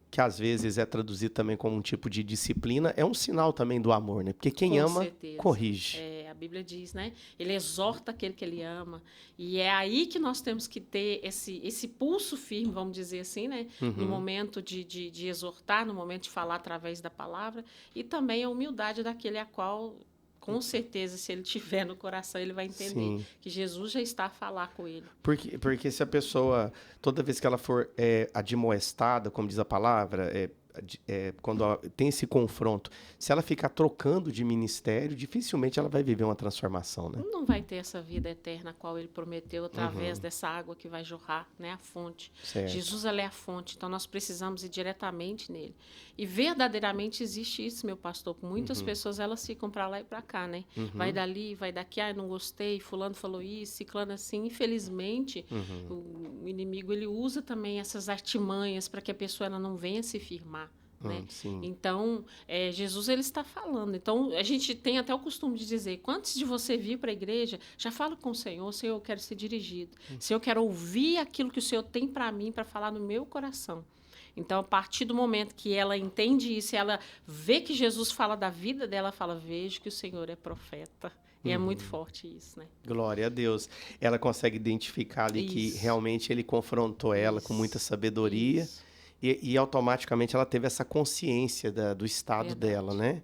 que às vezes é traduzido também como um tipo de disciplina, é um sinal também do amor, né? Porque quem Com ama, certeza. corrige. A Bíblia diz, né? Ele exorta aquele que ele ama. E é aí que nós temos que ter esse pulso firme, vamos dizer assim, né? No momento de exortar, no momento de falar através da palavra. E também a humildade daquele a qual, com certeza, se ele tiver no coração, ele vai entender Sim. que Jesus já está a falar com ele. Porque se a pessoa, toda vez que ela for admoestada, como diz a palavra, quando tem esse confronto, se ela ficar trocando de ministério, dificilmente ela vai viver uma transformação, né? Não vai ter essa vida eterna a qual ele prometeu através dessa água que vai jorrar, né? A fonte. Certo. Jesus, ela é a fonte, então nós precisamos ir diretamente nele. E verdadeiramente existe isso, meu pastor. Muitas pessoas, elas ficam para lá e para cá, né? Vai dali, vai daqui, não gostei, fulano falou isso, ciclano assim. Infelizmente, o inimigo, ele usa também essas artimanhas para que a pessoa ela não venha se firmar. Né? Sim. Então, Jesus ele está falando. Então, a gente tem até o costume de dizer, antes de você vir para a igreja, já fala com o Senhor, Senhor, eu quero ser dirigido. Senhor, eu quero ouvir aquilo que o Senhor tem para mim, para falar no meu coração. Então, a partir do momento que ela entende isso, ela vê que Jesus fala da vida dela, ela fala, vejo que o Senhor é profeta. E é muito forte isso, né? Glória a Deus. Ela consegue identificar ali que Isso. realmente ele confrontou ela com muita sabedoria. Isso. E automaticamente ela teve essa consciência do estado Verdade. dela, né?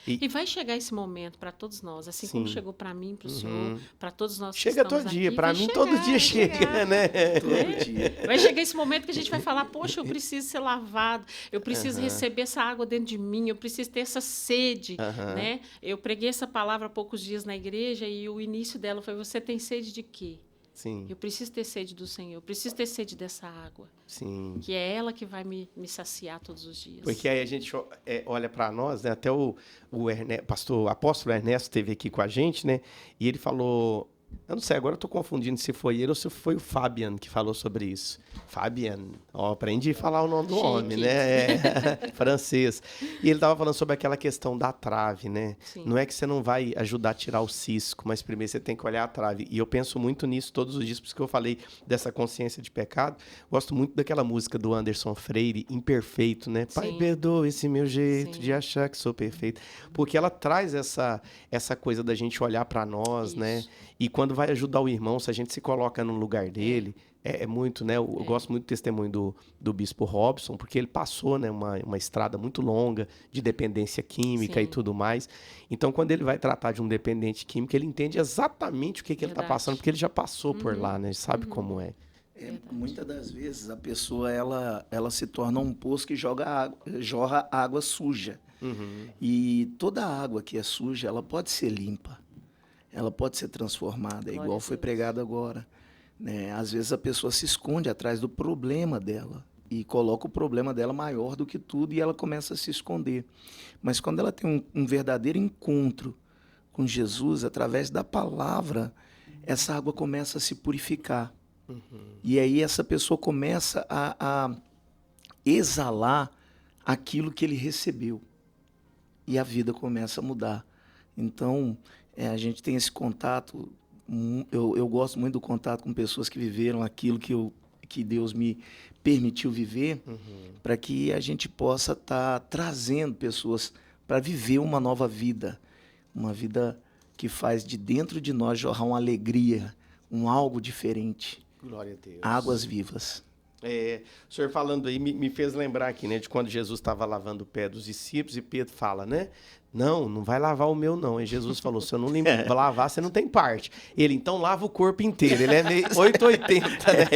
E vai chegar esse momento para todos nós, assim como Sim. chegou para mim, para o Senhor, para todos nós que Chega estamos todo dia. aqui, Para vai mim, chegar, todo dia vai chega, chegar. né? Todo dia. Vai chegar esse momento que a gente vai falar, poxa, eu preciso ser lavado, eu preciso receber essa água dentro de mim, eu preciso ter essa sede, né? Eu preguei essa palavra há poucos dias na igreja e o início dela foi, você tem sede de quê? Sim, Eu preciso ter sede do Senhor, eu preciso ter sede dessa água, sim. que é ela que vai me saciar todos os dias. Porque aí a gente olha para nós, né? Até o apóstolo Ernesto esteve aqui com a gente, né? E ele falou Eu não sei, agora eu tô confundindo se foi ele ou se foi o Fabian que falou sobre isso. Fabian, ó, aprendi a falar o nome do Chique. homem, né? É, francês. E ele tava falando sobre aquela questão da trave, né? Sim. Não é que você não vai ajudar a tirar o cisco, mas primeiro você tem que olhar a trave. E eu penso muito nisso todos os dias, por isso que eu falei dessa consciência de pecado. Gosto muito daquela música do Anderson Freire, Imperfeito, né? Pai, Sim. perdoa esse meu jeito Sim. de achar que sou perfeito. Porque ela traz essa coisa da gente olhar para nós, né? Isso. E quando vai ajudar o irmão, se a gente se coloca no lugar dele, é muito, né? Eu gosto muito do testemunho do Bispo Robson, porque ele passou, né, uma estrada muito longa de dependência química e Sim. tudo mais. Então, quando ele vai tratar de um dependente químico, ele entende exatamente o que ele está Verdade. passando, porque ele já passou por lá, né? Ele sabe como é. Muitas das vezes a pessoa ela se torna um poço que jorra água suja. E toda água que é suja, ela pode ser limpa. Ela pode ser transformada, Glória igual a foi Deus. pregado agora. Né? Às vezes a pessoa se esconde atrás do problema dela e coloca o problema dela maior do que tudo e ela começa a se esconder. Mas quando ela tem um verdadeiro encontro com Jesus, através da palavra, essa água começa a se purificar. E aí essa pessoa começa a exalar aquilo que ele recebeu. E a vida começa a mudar. Então, a gente tem esse contato, eu gosto muito do contato com pessoas que viveram aquilo que Deus me permitiu viver, para que a gente possa estar trazendo pessoas para viver uma nova vida, uma vida que faz de dentro de nós jorrar uma alegria, um algo diferente, Glória a Deus. águas vivas. O senhor falando aí me fez lembrar aqui, né, de quando Jesus estava lavando o pé dos discípulos e Pedro fala, né? Não vai lavar o meu, não. E Jesus falou, se eu não lavar, você não tem parte. Ele, então, lava o corpo inteiro. Ele é meio 880, né?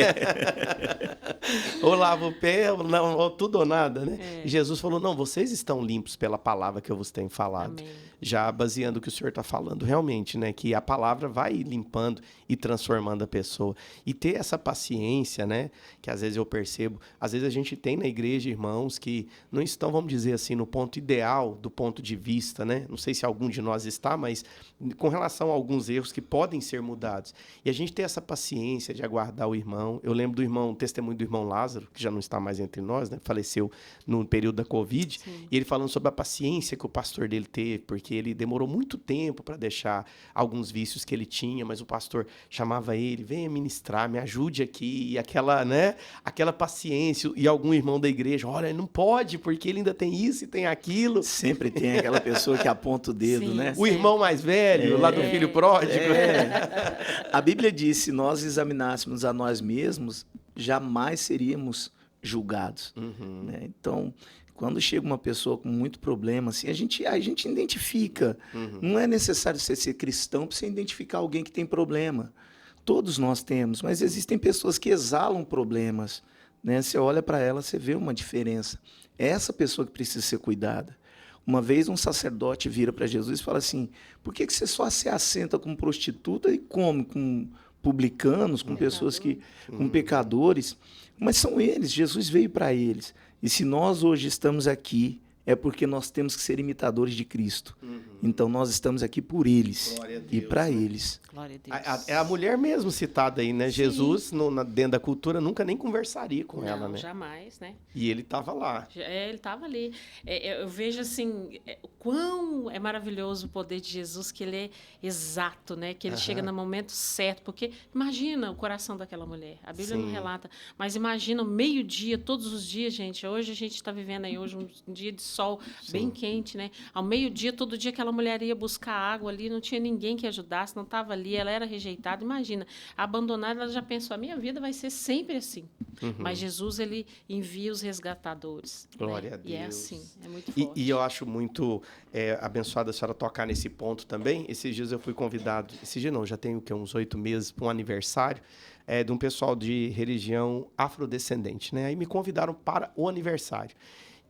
Ou lava o pé, ou tudo ou nada, né? E Jesus falou, não, vocês estão limpos pela palavra que eu vos tenho falado. Amém. Já baseando o que o senhor está falando, realmente, né? Que a palavra vai limpando e transformando a pessoa. E ter essa paciência, né? Que às vezes eu percebo, às vezes a gente tem na igreja irmãos que não estão, vamos dizer assim, no ponto ideal do ponto de vista, né? Não sei se algum de nós está, mas com relação a alguns erros que podem ser mudados. E a gente ter essa paciência de aguardar o irmão. Eu lembro do testemunho do irmão Lázaro, que já não está mais entre nós, né? Faleceu no período da Covid. Sim. E ele falando sobre a paciência que o pastor dele teve, porque ele demorou muito tempo para deixar alguns vícios que ele tinha, mas o pastor chamava ele, venha ministrar, me ajude aqui, e aquela, né, aquela paciência, e algum irmão da igreja, olha, não pode, porque ele ainda tem isso e tem aquilo. Sempre tem aquela pessoa que aponta o dedo, Sim. né? O irmão mais velho, lá do filho pródigo. A Bíblia diz, se nós examinássemos a nós mesmos, jamais seríamos julgados. Né? Então, quando chega uma pessoa com muito problema, assim, a gente identifica. Não é necessário você ser cristão para você identificar alguém que tem problema. Todos nós temos, mas existem pessoas que exalam problemas. Né? Você olha para ela, você vê uma diferença. É essa pessoa que precisa ser cuidada. Uma vez um sacerdote vira para Jesus e fala assim, por que você só se assenta com prostituta e come com publicanos, com pessoas com pecadores? Mas são eles, Jesus veio para eles. E se nós hoje estamos aqui, é porque nós temos que ser imitadores de Cristo. Então nós estamos aqui por eles e para eles. Glória a Deus. É a mulher mesmo citada aí, né? Sim. Jesus, dentro da cultura, nunca nem conversaria com ela, Não, né? jamais, né? E ele estava lá. Ele estava ali. Eu vejo assim, o quão é maravilhoso o poder de Jesus, que ele é exato, né? Que ele chega no momento certo. Porque imagina o coração daquela mulher. A Bíblia não Sim. relata. Mas imagina o meio-dia, todos os dias, gente. Hoje a gente está vivendo aí hoje um dia de sol bem quente, né? Ao meio-dia, todo dia aquela mulher ia buscar água ali, não tinha ninguém que ajudasse, não estava ali, ela era rejeitada. Imagina, abandonada, ela já pensou, a minha vida vai ser sempre assim. Mas Jesus, ele envia os resgatadores. Glória né? a Deus. E é assim, é muito forte. E eu acho muito abençoada a senhora tocar nesse ponto também. Esses dias eu fui convidado, já tem o quê? Uns 8 meses, para um aniversário de um pessoal de religião afrodescendente, né? Aí me convidaram para o aniversário.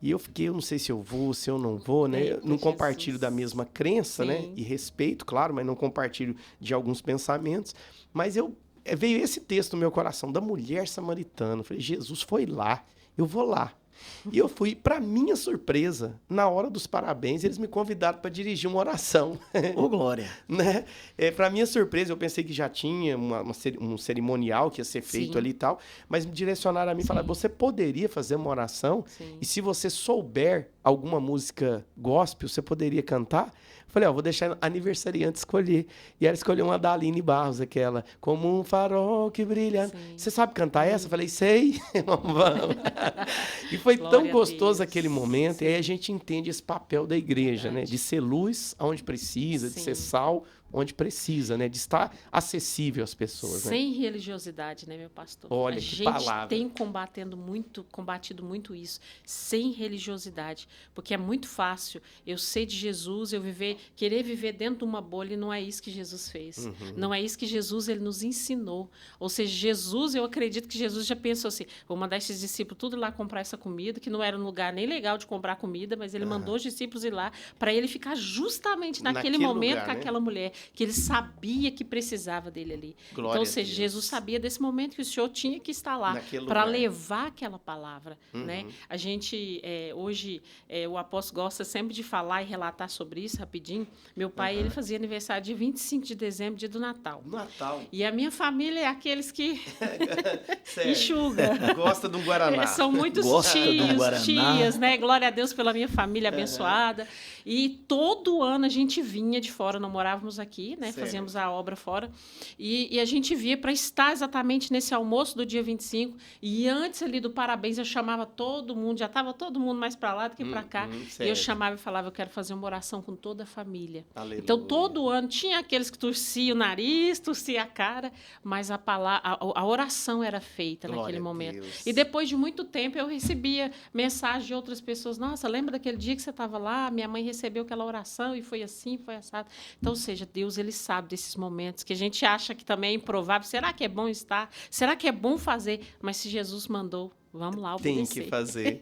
E eu não sei se eu vou, se eu não vou, né? Eu não compartilho da mesma crença, né? Sim. E respeito, claro, mas não compartilho de alguns pensamentos. Mas veio esse texto no meu coração, da mulher samaritana. Eu falei, Jesus foi lá, eu vou lá. E eu fui, para minha surpresa, na hora dos parabéns, eles me convidaram para dirigir uma oração. Ô, glória. Né? Para minha surpresa, eu pensei que já tinha um cerimonial que ia ser feito Sim. ali e tal, mas me direcionaram a mim e falaram, você poderia fazer uma oração? Sim. E se você souber alguma música gospel, você poderia cantar? Eu falei, vou deixar aniversariante escolher. E ela escolheu uma da Aline Barros, aquela, como um farol que brilha. Sim. Você sabe cantar essa? Eu falei, sei. Vamos. E foi Glória tão a gostoso Deus. aquele momento. Sim. E aí a gente entende esse papel da igreja, né? Verdade. De ser luz onde precisa, de Sim. ser sal onde precisa, né? De estar acessível às pessoas, né? Sem religiosidade, né, meu pastor? Olha, a que gente palavra. tem combatido muito isso, sem religiosidade, porque é muito fácil eu ser de Jesus, querer viver dentro de uma bolha, e não é isso que Jesus fez. Uhum. Não é isso que Jesus ele nos ensinou. Ou seja, Jesus, eu acredito que Jesus já pensou assim, vou mandar esses discípulos tudo lá comprar essa comida, que não era um lugar nem legal de comprar comida, mas ele mandou os discípulos ir lá para ele ficar justamente naquele momento lugar, com né? aquela mulher, que ele sabia que precisava dele ali. Glória Então, ou a seja, Deus. Jesus sabia desse momento que o Senhor tinha que estar lá Naquele para lugar. levar aquela palavra, né? A gente, hoje, o apóstolo gosta sempre de falar e relatar sobre isso rapidinho. Meu pai, ele fazia aniversário de 25 de dezembro, dia do Natal. Natal. E a minha família é aqueles que Sério. enxuga. Gosta do Guaraná. São muitos Gosta do tios, Guaraná. tias, né? Glória a Deus pela minha família abençoada. E todo ano a gente vinha de fora, não morávamos aqui, né? Certo. Fazíamos a obra fora. E a gente via para estar exatamente nesse almoço do dia 25. E antes ali do parabéns, eu chamava todo mundo, já estava todo mundo mais para lá do que para cá. E eu certo. chamava e falava, eu quero fazer uma oração com toda a família. Aleluia. Então, todo ano tinha aqueles que torciam o nariz, torciam a cara, mas a oração era feita Glória naquele a momento. Deus. E depois de muito tempo, eu recebia mensagem de outras pessoas. Nossa, lembra daquele dia que você estava lá? Minha mãe recebeu aquela oração e foi assim, foi assado. Então, ou seja, Deus, ele sabe desses momentos que a gente acha que também é improvável. Será que é bom estar? Será que é bom fazer? Mas se Jesus mandou, vamos lá Tem obedecer. que fazer.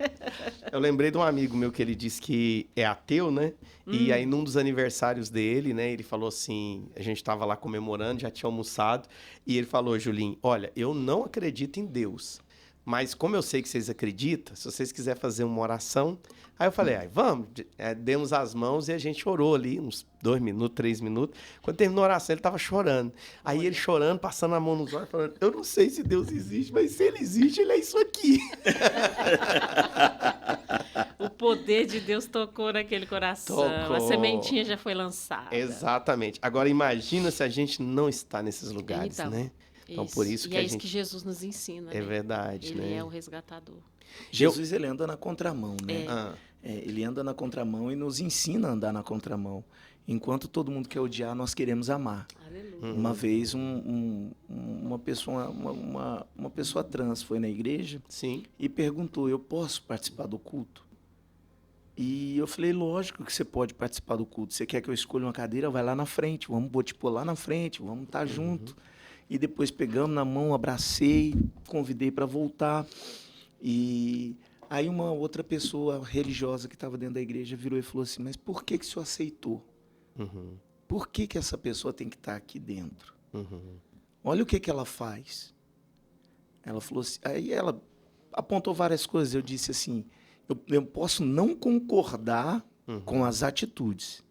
Eu lembrei de um amigo meu que ele disse que é ateu, né? E aí, num dos aniversários dele, né? Ele falou assim, a gente estava lá comemorando, já tinha almoçado, e ele falou, Julinho, olha, eu não acredito em Deus, mas como eu sei que vocês acreditam, se vocês quiserem fazer uma oração... Aí eu falei, vamos, demos as mãos e a gente orou ali, uns 2 minutos, 3 minutos. Quando terminou a oração, ele estava chorando. Aí ele chorando, passando a mão nos olhos, falando, eu não sei se Deus existe, mas se ele existe, ele é isso aqui. O poder de Deus tocou naquele coração. Tocou. A sementinha já foi lançada. Exatamente. Agora, imagina se a gente não está nesses lugares, Então, né? Então, por isso e que é a isso gente... que Jesus nos ensina. É né? verdade, Ele né? é o resgatador. Jesus, ele anda na contramão, né? Ah, Ele anda na contramão e nos ensina a andar na contramão. Enquanto todo mundo quer odiar, nós queremos amar. Aleluia. Uma vez, uma pessoa trans foi na igreja sim. e perguntou, eu posso participar do culto? E eu falei, lógico que você pode participar do culto. Você quer que eu escolha uma cadeira? Vai lá na frente, vou te pôr lá na frente, vamos estar junto. E depois pegamos na mão, abracei, convidei para voltar. E aí uma outra pessoa religiosa que estava dentro da igreja virou e falou assim, mas por que o senhor aceitou? Por que essa pessoa tem que estar aqui dentro? Olha o que ela faz. Ela falou assim, aí ela apontou várias coisas. Eu disse assim, eu posso não concordar com as atitudes,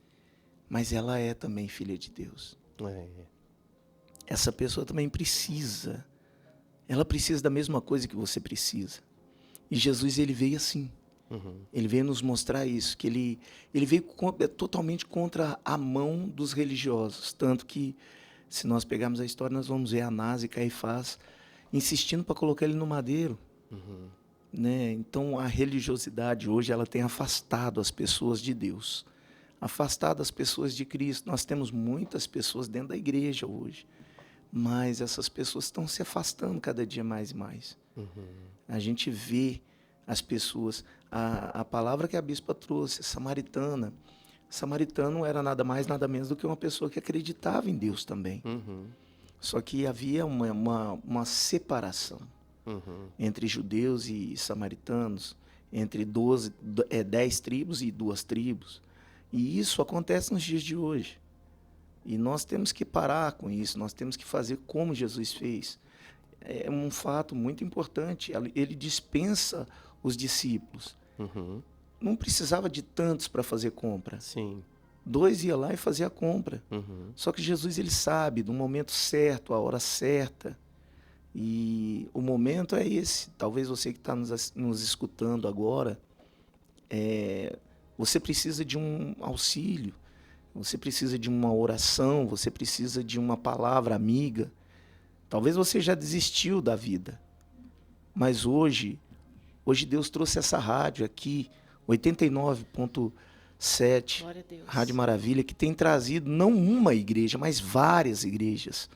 mas ela é também filha de Deus. Essa pessoa também precisa. Ela precisa da mesma coisa que você precisa. E Jesus, ele veio assim. Ele veio nos mostrar isso, que ele veio totalmente contra a mão dos religiosos. Tanto que, se nós pegarmos a história, nós vamos ver Anás e Caifás insistindo para colocar ele no madeiro. Né? Então, a religiosidade hoje ela tem afastado as pessoas de Deus, afastado as pessoas de Cristo. Nós temos muitas pessoas dentro da igreja hoje, mas essas pessoas estão se afastando cada dia mais e mais. A gente vê as pessoas, a palavra que a bispa trouxe, samaritana. Samaritano era nada mais, nada menos do que uma pessoa que acreditava em Deus também. Só que havia uma separação entre judeus e samaritanos, entre 10 tribos e 2 tribos. E isso acontece nos dias de hoje. E nós temos que parar com isso, nós temos que fazer como Jesus fez. É um fato muito importante, ele dispensa os discípulos. Uhum. Não precisava de tantos para fazer compra. Sim. 2 ia lá e fazia a compra. Uhum. Só que Jesus, ele sabe do momento certo, a hora certa. E o momento é esse. Talvez você que está nos escutando agora, você precisa de um auxílio, você precisa de uma oração, você precisa de uma palavra amiga. Talvez você já desistiu da vida. Mas hoje Deus trouxe essa rádio aqui, 89.7, Glória a Deus. Rádio Maravilha, que tem trazido não uma igreja, mas várias igrejas.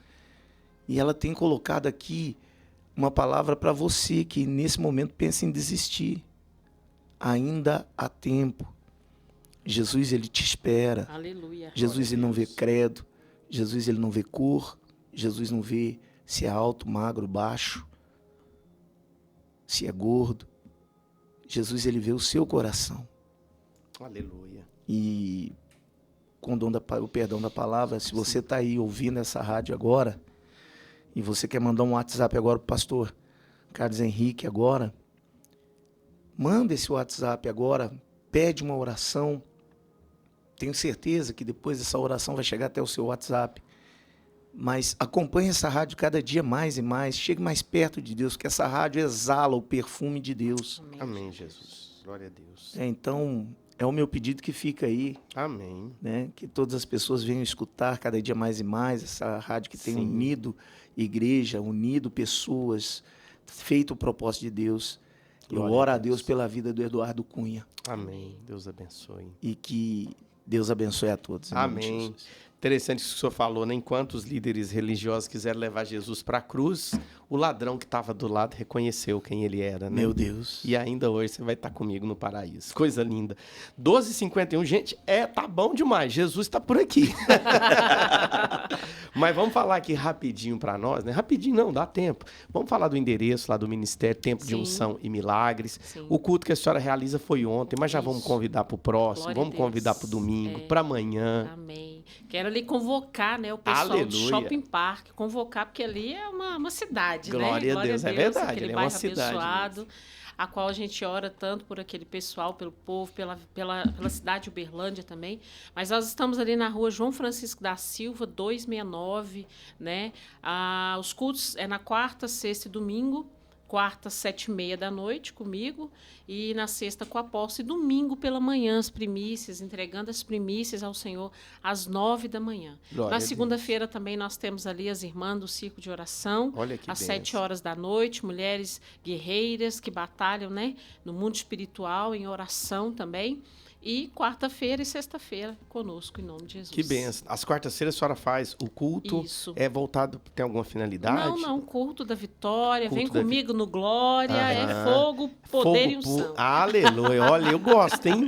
E ela tem colocado aqui uma palavra para você que nesse momento pensa em desistir. Ainda há tempo. Jesus, ele te espera. Aleluia. Jesus, ele não vê credo. Jesus, ele não vê cor. Jesus não vê se é alto, magro, baixo, se é gordo. Jesus, ele vê o seu coração. Aleluia. E com o perdão da palavra, se você está aí ouvindo essa rádio agora, e você quer mandar um WhatsApp agora para o pastor Carlos Henrique agora, manda esse WhatsApp agora, pede uma oração. Tenho certeza que depois essa oração vai chegar até o seu WhatsApp. Mas acompanhe essa rádio cada dia mais e mais. Chegue mais perto de Deus, que essa rádio exala o perfume de Deus. Amém, Jesus. Glória a Deus. Então, é o meu pedido que fica aí. Amém. Né? Que todas as pessoas venham escutar cada dia mais e mais essa rádio que tem Sim. unido igreja, unido pessoas, feito o propósito de Deus. Glória Eu oro a a Deus Deus. pela vida do Eduardo Cunha. Amém. Deus abençoe. E que Deus abençoe a todos. em nome de Amém. Jesus. Interessante isso que o senhor falou, né? Enquanto os líderes religiosos quiseram levar Jesus para a cruz, o ladrão que estava do lado reconheceu quem ele era, né? Meu Deus. E ainda hoje você vai estar comigo no paraíso. Coisa linda. 12h51, gente, tá bom demais. Jesus está por aqui. Mas vamos falar aqui rapidinho para nós, né? Rapidinho não, dá tempo. Vamos falar do endereço lá do Ministério, Tempo de Sim. Unção e Milagres. Sim. O culto que a senhora realiza foi ontem, mas já vamos Isso. convidar para o próximo, Glória a vamos Deus. convidar para o domingo, É. para amanhã. Amém. Quero ali convocar, né, o pessoal do Aleluia. Shopping Park, convocar, porque ali é uma cidade, Glória né? a Deus, é verdade, aquele ele é uma bairro cidade abençoado, a qual a gente ora tanto por aquele pessoal, pelo povo, pela cidade de Uberlândia também. Mas nós estamos ali na rua João Francisco da Silva, 269, né? Os cultos é na quarta, sexta e domingo. Quarta, 7h30 da noite, comigo, e na sexta com o apóstolo, e domingo pela manhã, as primícias, entregando as primícias ao Senhor às 9 da manhã. Glória a Na Deus. segunda-feira também nós temos ali as irmãs do Circo de Oração, Olha que às bênção. 7 horas da noite, mulheres guerreiras que batalham, né, no mundo espiritual, em oração também. E quarta-feira e sexta-feira conosco, em nome de Jesus. Que benção. Às quartas-feiras a senhora faz o culto. Isso. É voltado, tem alguma finalidade? Não, culto da vitória, Culto vem da comigo no Glória, é Aham. fogo, poder e Fogo unção. Aleluia. Olha, eu gosto, hein?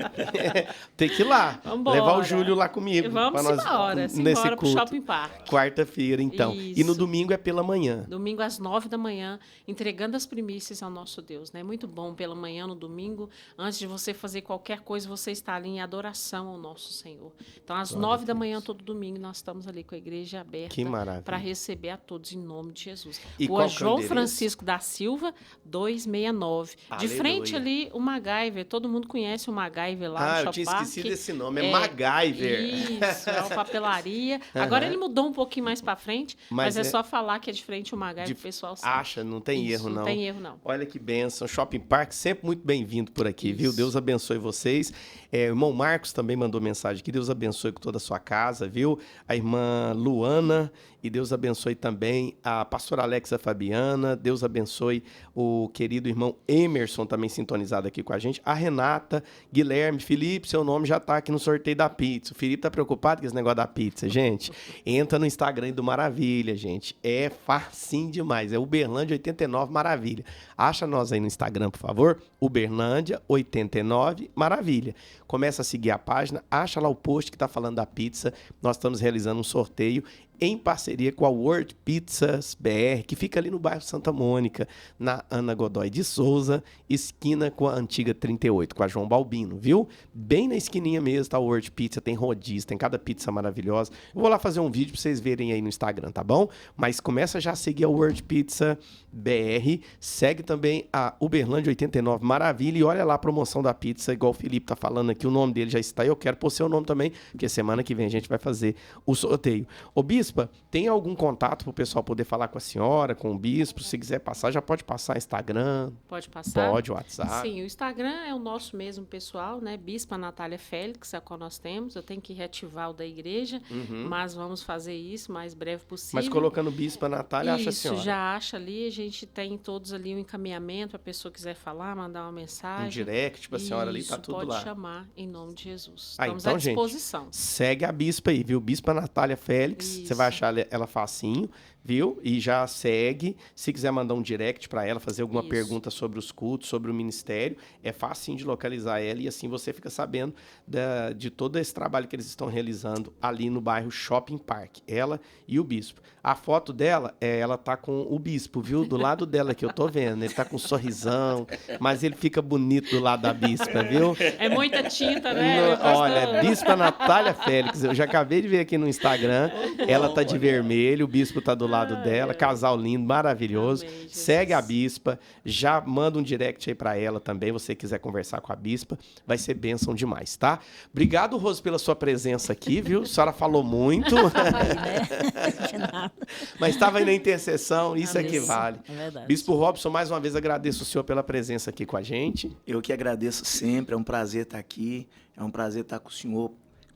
Tem que ir lá. Vambora. Levar o Júlio lá comigo. Vamos pra nós- embora, nesse simbora pro culto. Shopping Park. Quarta-feira, então. E no Isso. domingo é pela manhã. Domingo às 9 da manhã, entregando as primícias ao nosso Deus, né? Muito bom pela manhã, no domingo, antes de você fazer qualquer coisa, você está ali em adoração ao nosso Senhor. Então, às Glória 9 a da Deus. manhã, todo domingo, nós estamos ali com a igreja aberta Que maravilha. para receber a todos em nome de Jesus. E Rua qual que é o João endereço? Francisco da Silva, 269. De Aleluia. frente ali, o MacGyver. Todo mundo conhece o MacGyver lá no Eu Shopping tinha Park. esquecido esse nome. É MacGyver. Isso, é uma papelaria. Agora ele mudou um pouquinho mais para frente, mas é só falar que é de frente o MacGyver, De- o pessoal sabe. Acha, não tem Isso, erro, não. Não tem erro, não. Olha que bênção. Shopping Park, sempre muito bem-vindo por aqui, viu? Isso. Deus abençoe vocês. O irmão Marcos também mandou mensagem aqui. Deus abençoe com toda a sua casa, viu? A irmã Luana. E Deus abençoe também a pastora Alexa Fabiana. Deus abençoe o querido irmão Emerson, também sintonizado aqui com a gente. A Renata, Guilherme, Felipe, seu nome já tá aqui no sorteio da pizza. O Felipe tá preocupado com esse negócio da pizza, gente. Entra no Instagram do Maravilha, gente. É facinho demais. É Uberlândia 89 Maravilha. Acha nós aí no Instagram, por favor. Uberlândia 89 Maravilha. Começa a seguir a página, acha lá o post que tá falando da pizza. Nós estamos realizando um sorteio em parceria com a World Pizzas BR, que fica ali no bairro Santa Mônica, na Ana Godoy de Souza, esquina com a antiga 38, com a João Balbino, viu? Bem na esquininha mesmo, tá? A World Pizza, tem rodízio, tem cada pizza maravilhosa. Eu vou lá fazer um vídeo pra vocês verem aí no Instagram, tá bom? Mas começa já a seguir a World Pizza BR, segue também a Uberlândia 89 Maravilha e olha lá a promoção da pizza, igual o Felipe tá falando aqui, o nome dele já está aí, eu quero pôr seu nome também, porque semana que vem a gente vai fazer o sorteio. Ô Bispa, tem algum contato pro pessoal poder falar com a senhora, com o Bispo? Se quiser passar, já pode passar Instagram? Pode passar? Pode, WhatsApp. Sim, o Instagram é o nosso mesmo pessoal, né? Bispa Natália Félix, é o qual nós temos. Eu tenho que reativar o da igreja, mas vamos fazer isso o mais breve possível. Mas colocando Bispa Natália, acha a Isso, senhora? já acha ali, a gente tem todos ali um encaminhamento, a pessoa quiser falar, mandar uma mensagem. Um direct, tipo a senhora ali, tá tudo pode lá. chamar, em nome de Jesus. Ah, Estamos então, à disposição. Gente, segue a Bispa aí, viu? Bispa Natália Félix, você vai achar ela facinho, viu? E já segue. Se quiser mandar um direct para ela, fazer alguma pergunta sobre os cultos, sobre o ministério, é facinho de localizar ela e assim você fica sabendo de todo esse trabalho que eles estão realizando ali no bairro Shopping Park. Ela e o Bispo. A foto dela, ela tá com o Bispo, viu? Do lado dela que eu tô vendo. Ele tá com um sorrisão, mas ele fica bonito do lado da Bispa, viu? É muita tinta, né? Olha, Bispa Natália Félix, eu já acabei de ver aqui no Instagram, ela tá de vermelho, o Bispo tá do lado dela, casal lindo, maravilhoso. Amém, segue a Bispa, já manda um direct aí pra ela também, você quiser conversar com a Bispa, vai ser bênção demais, tá? Obrigado, Rose, pela sua presença aqui, viu? A senhora falou muito. Mas estava aí na intercessão, isso é que vale. É verdade. Bispo Robson, mais uma vez agradeço o senhor pela presença aqui com a gente. Eu que agradeço sempre, é um prazer estar aqui, é um prazer estar com o senhor,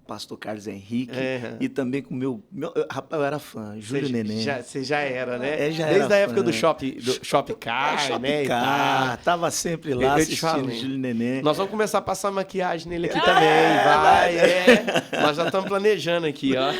pastor Carlos Henrique, e também com o meu rapaz, eu era fã, Júlio Neném. Você já era, né? Já Desde era a época fã. do Shopping Car, né? Tava sempre lá assistindo Júlio Neném. Nós vamos começar a passar maquiagem nele aqui também, vai, Nós já estamos planejando aqui, ó.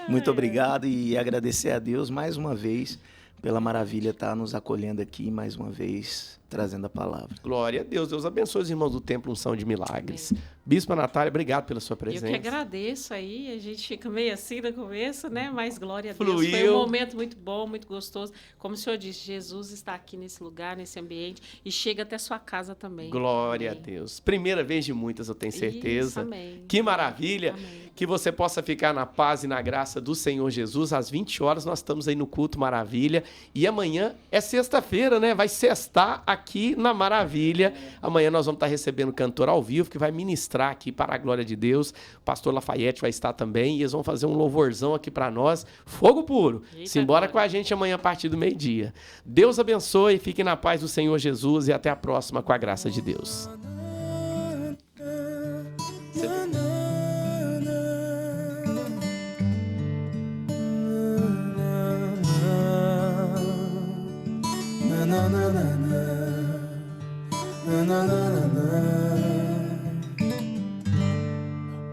Muito obrigado e agradecer a Deus mais uma vez pela maravilha estar nos acolhendo aqui, mais uma vez trazendo a palavra. Glória a Deus. Deus abençoe os irmãos do Templo Unção de Milagres. Bispa Natália, obrigado pela sua presença. Eu que agradeço aí, a gente fica meio assim no começo, né? Mas glória a Deus. Fluiu. Foi um momento muito bom, muito gostoso. Como o senhor disse, Jesus está aqui nesse lugar, nesse ambiente e chega até sua casa também. Glória Amém. a Deus. Primeira vez de muitas, eu tenho certeza. Isso, amém. Que maravilha. Amém. Que você possa ficar na paz e na graça do Senhor Jesus. Às 20 horas nós estamos aí no Culto Maravilha. E amanhã é sexta-feira, né? Vai sextar aqui na Maravilha. Amanhã nós vamos estar recebendo cantor ao vivo que vai ministrar aqui para a glória de Deus. O pastor Lafayette vai estar também e eles vão fazer um louvorzão aqui para nós. Fogo puro. Simbora com a gente amanhã a partir do meio-dia. Deus abençoe, fiquem na paz do Senhor Jesus e até a próxima com a graça de Deus.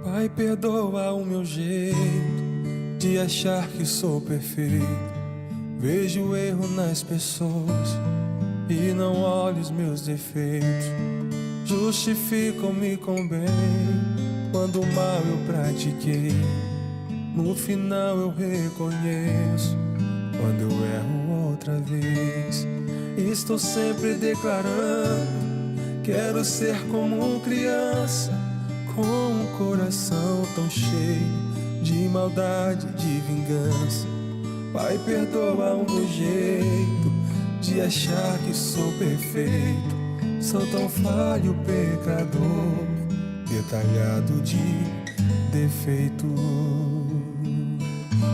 Pai, perdoa o meu jeito de achar que sou perfeito. Vejo o erro nas pessoas e não olho os meus defeitos. Justificam-me com bem quando o mal eu pratiquei. No final eu reconheço quando eu erro outra vez. Estou sempre declarando, quero ser como criança, com um coração tão cheio de maldade, de vingança. Pai, perdoa o meu jeito de achar que sou perfeito. Sou tão falho, pecador, detalhado de defeitos.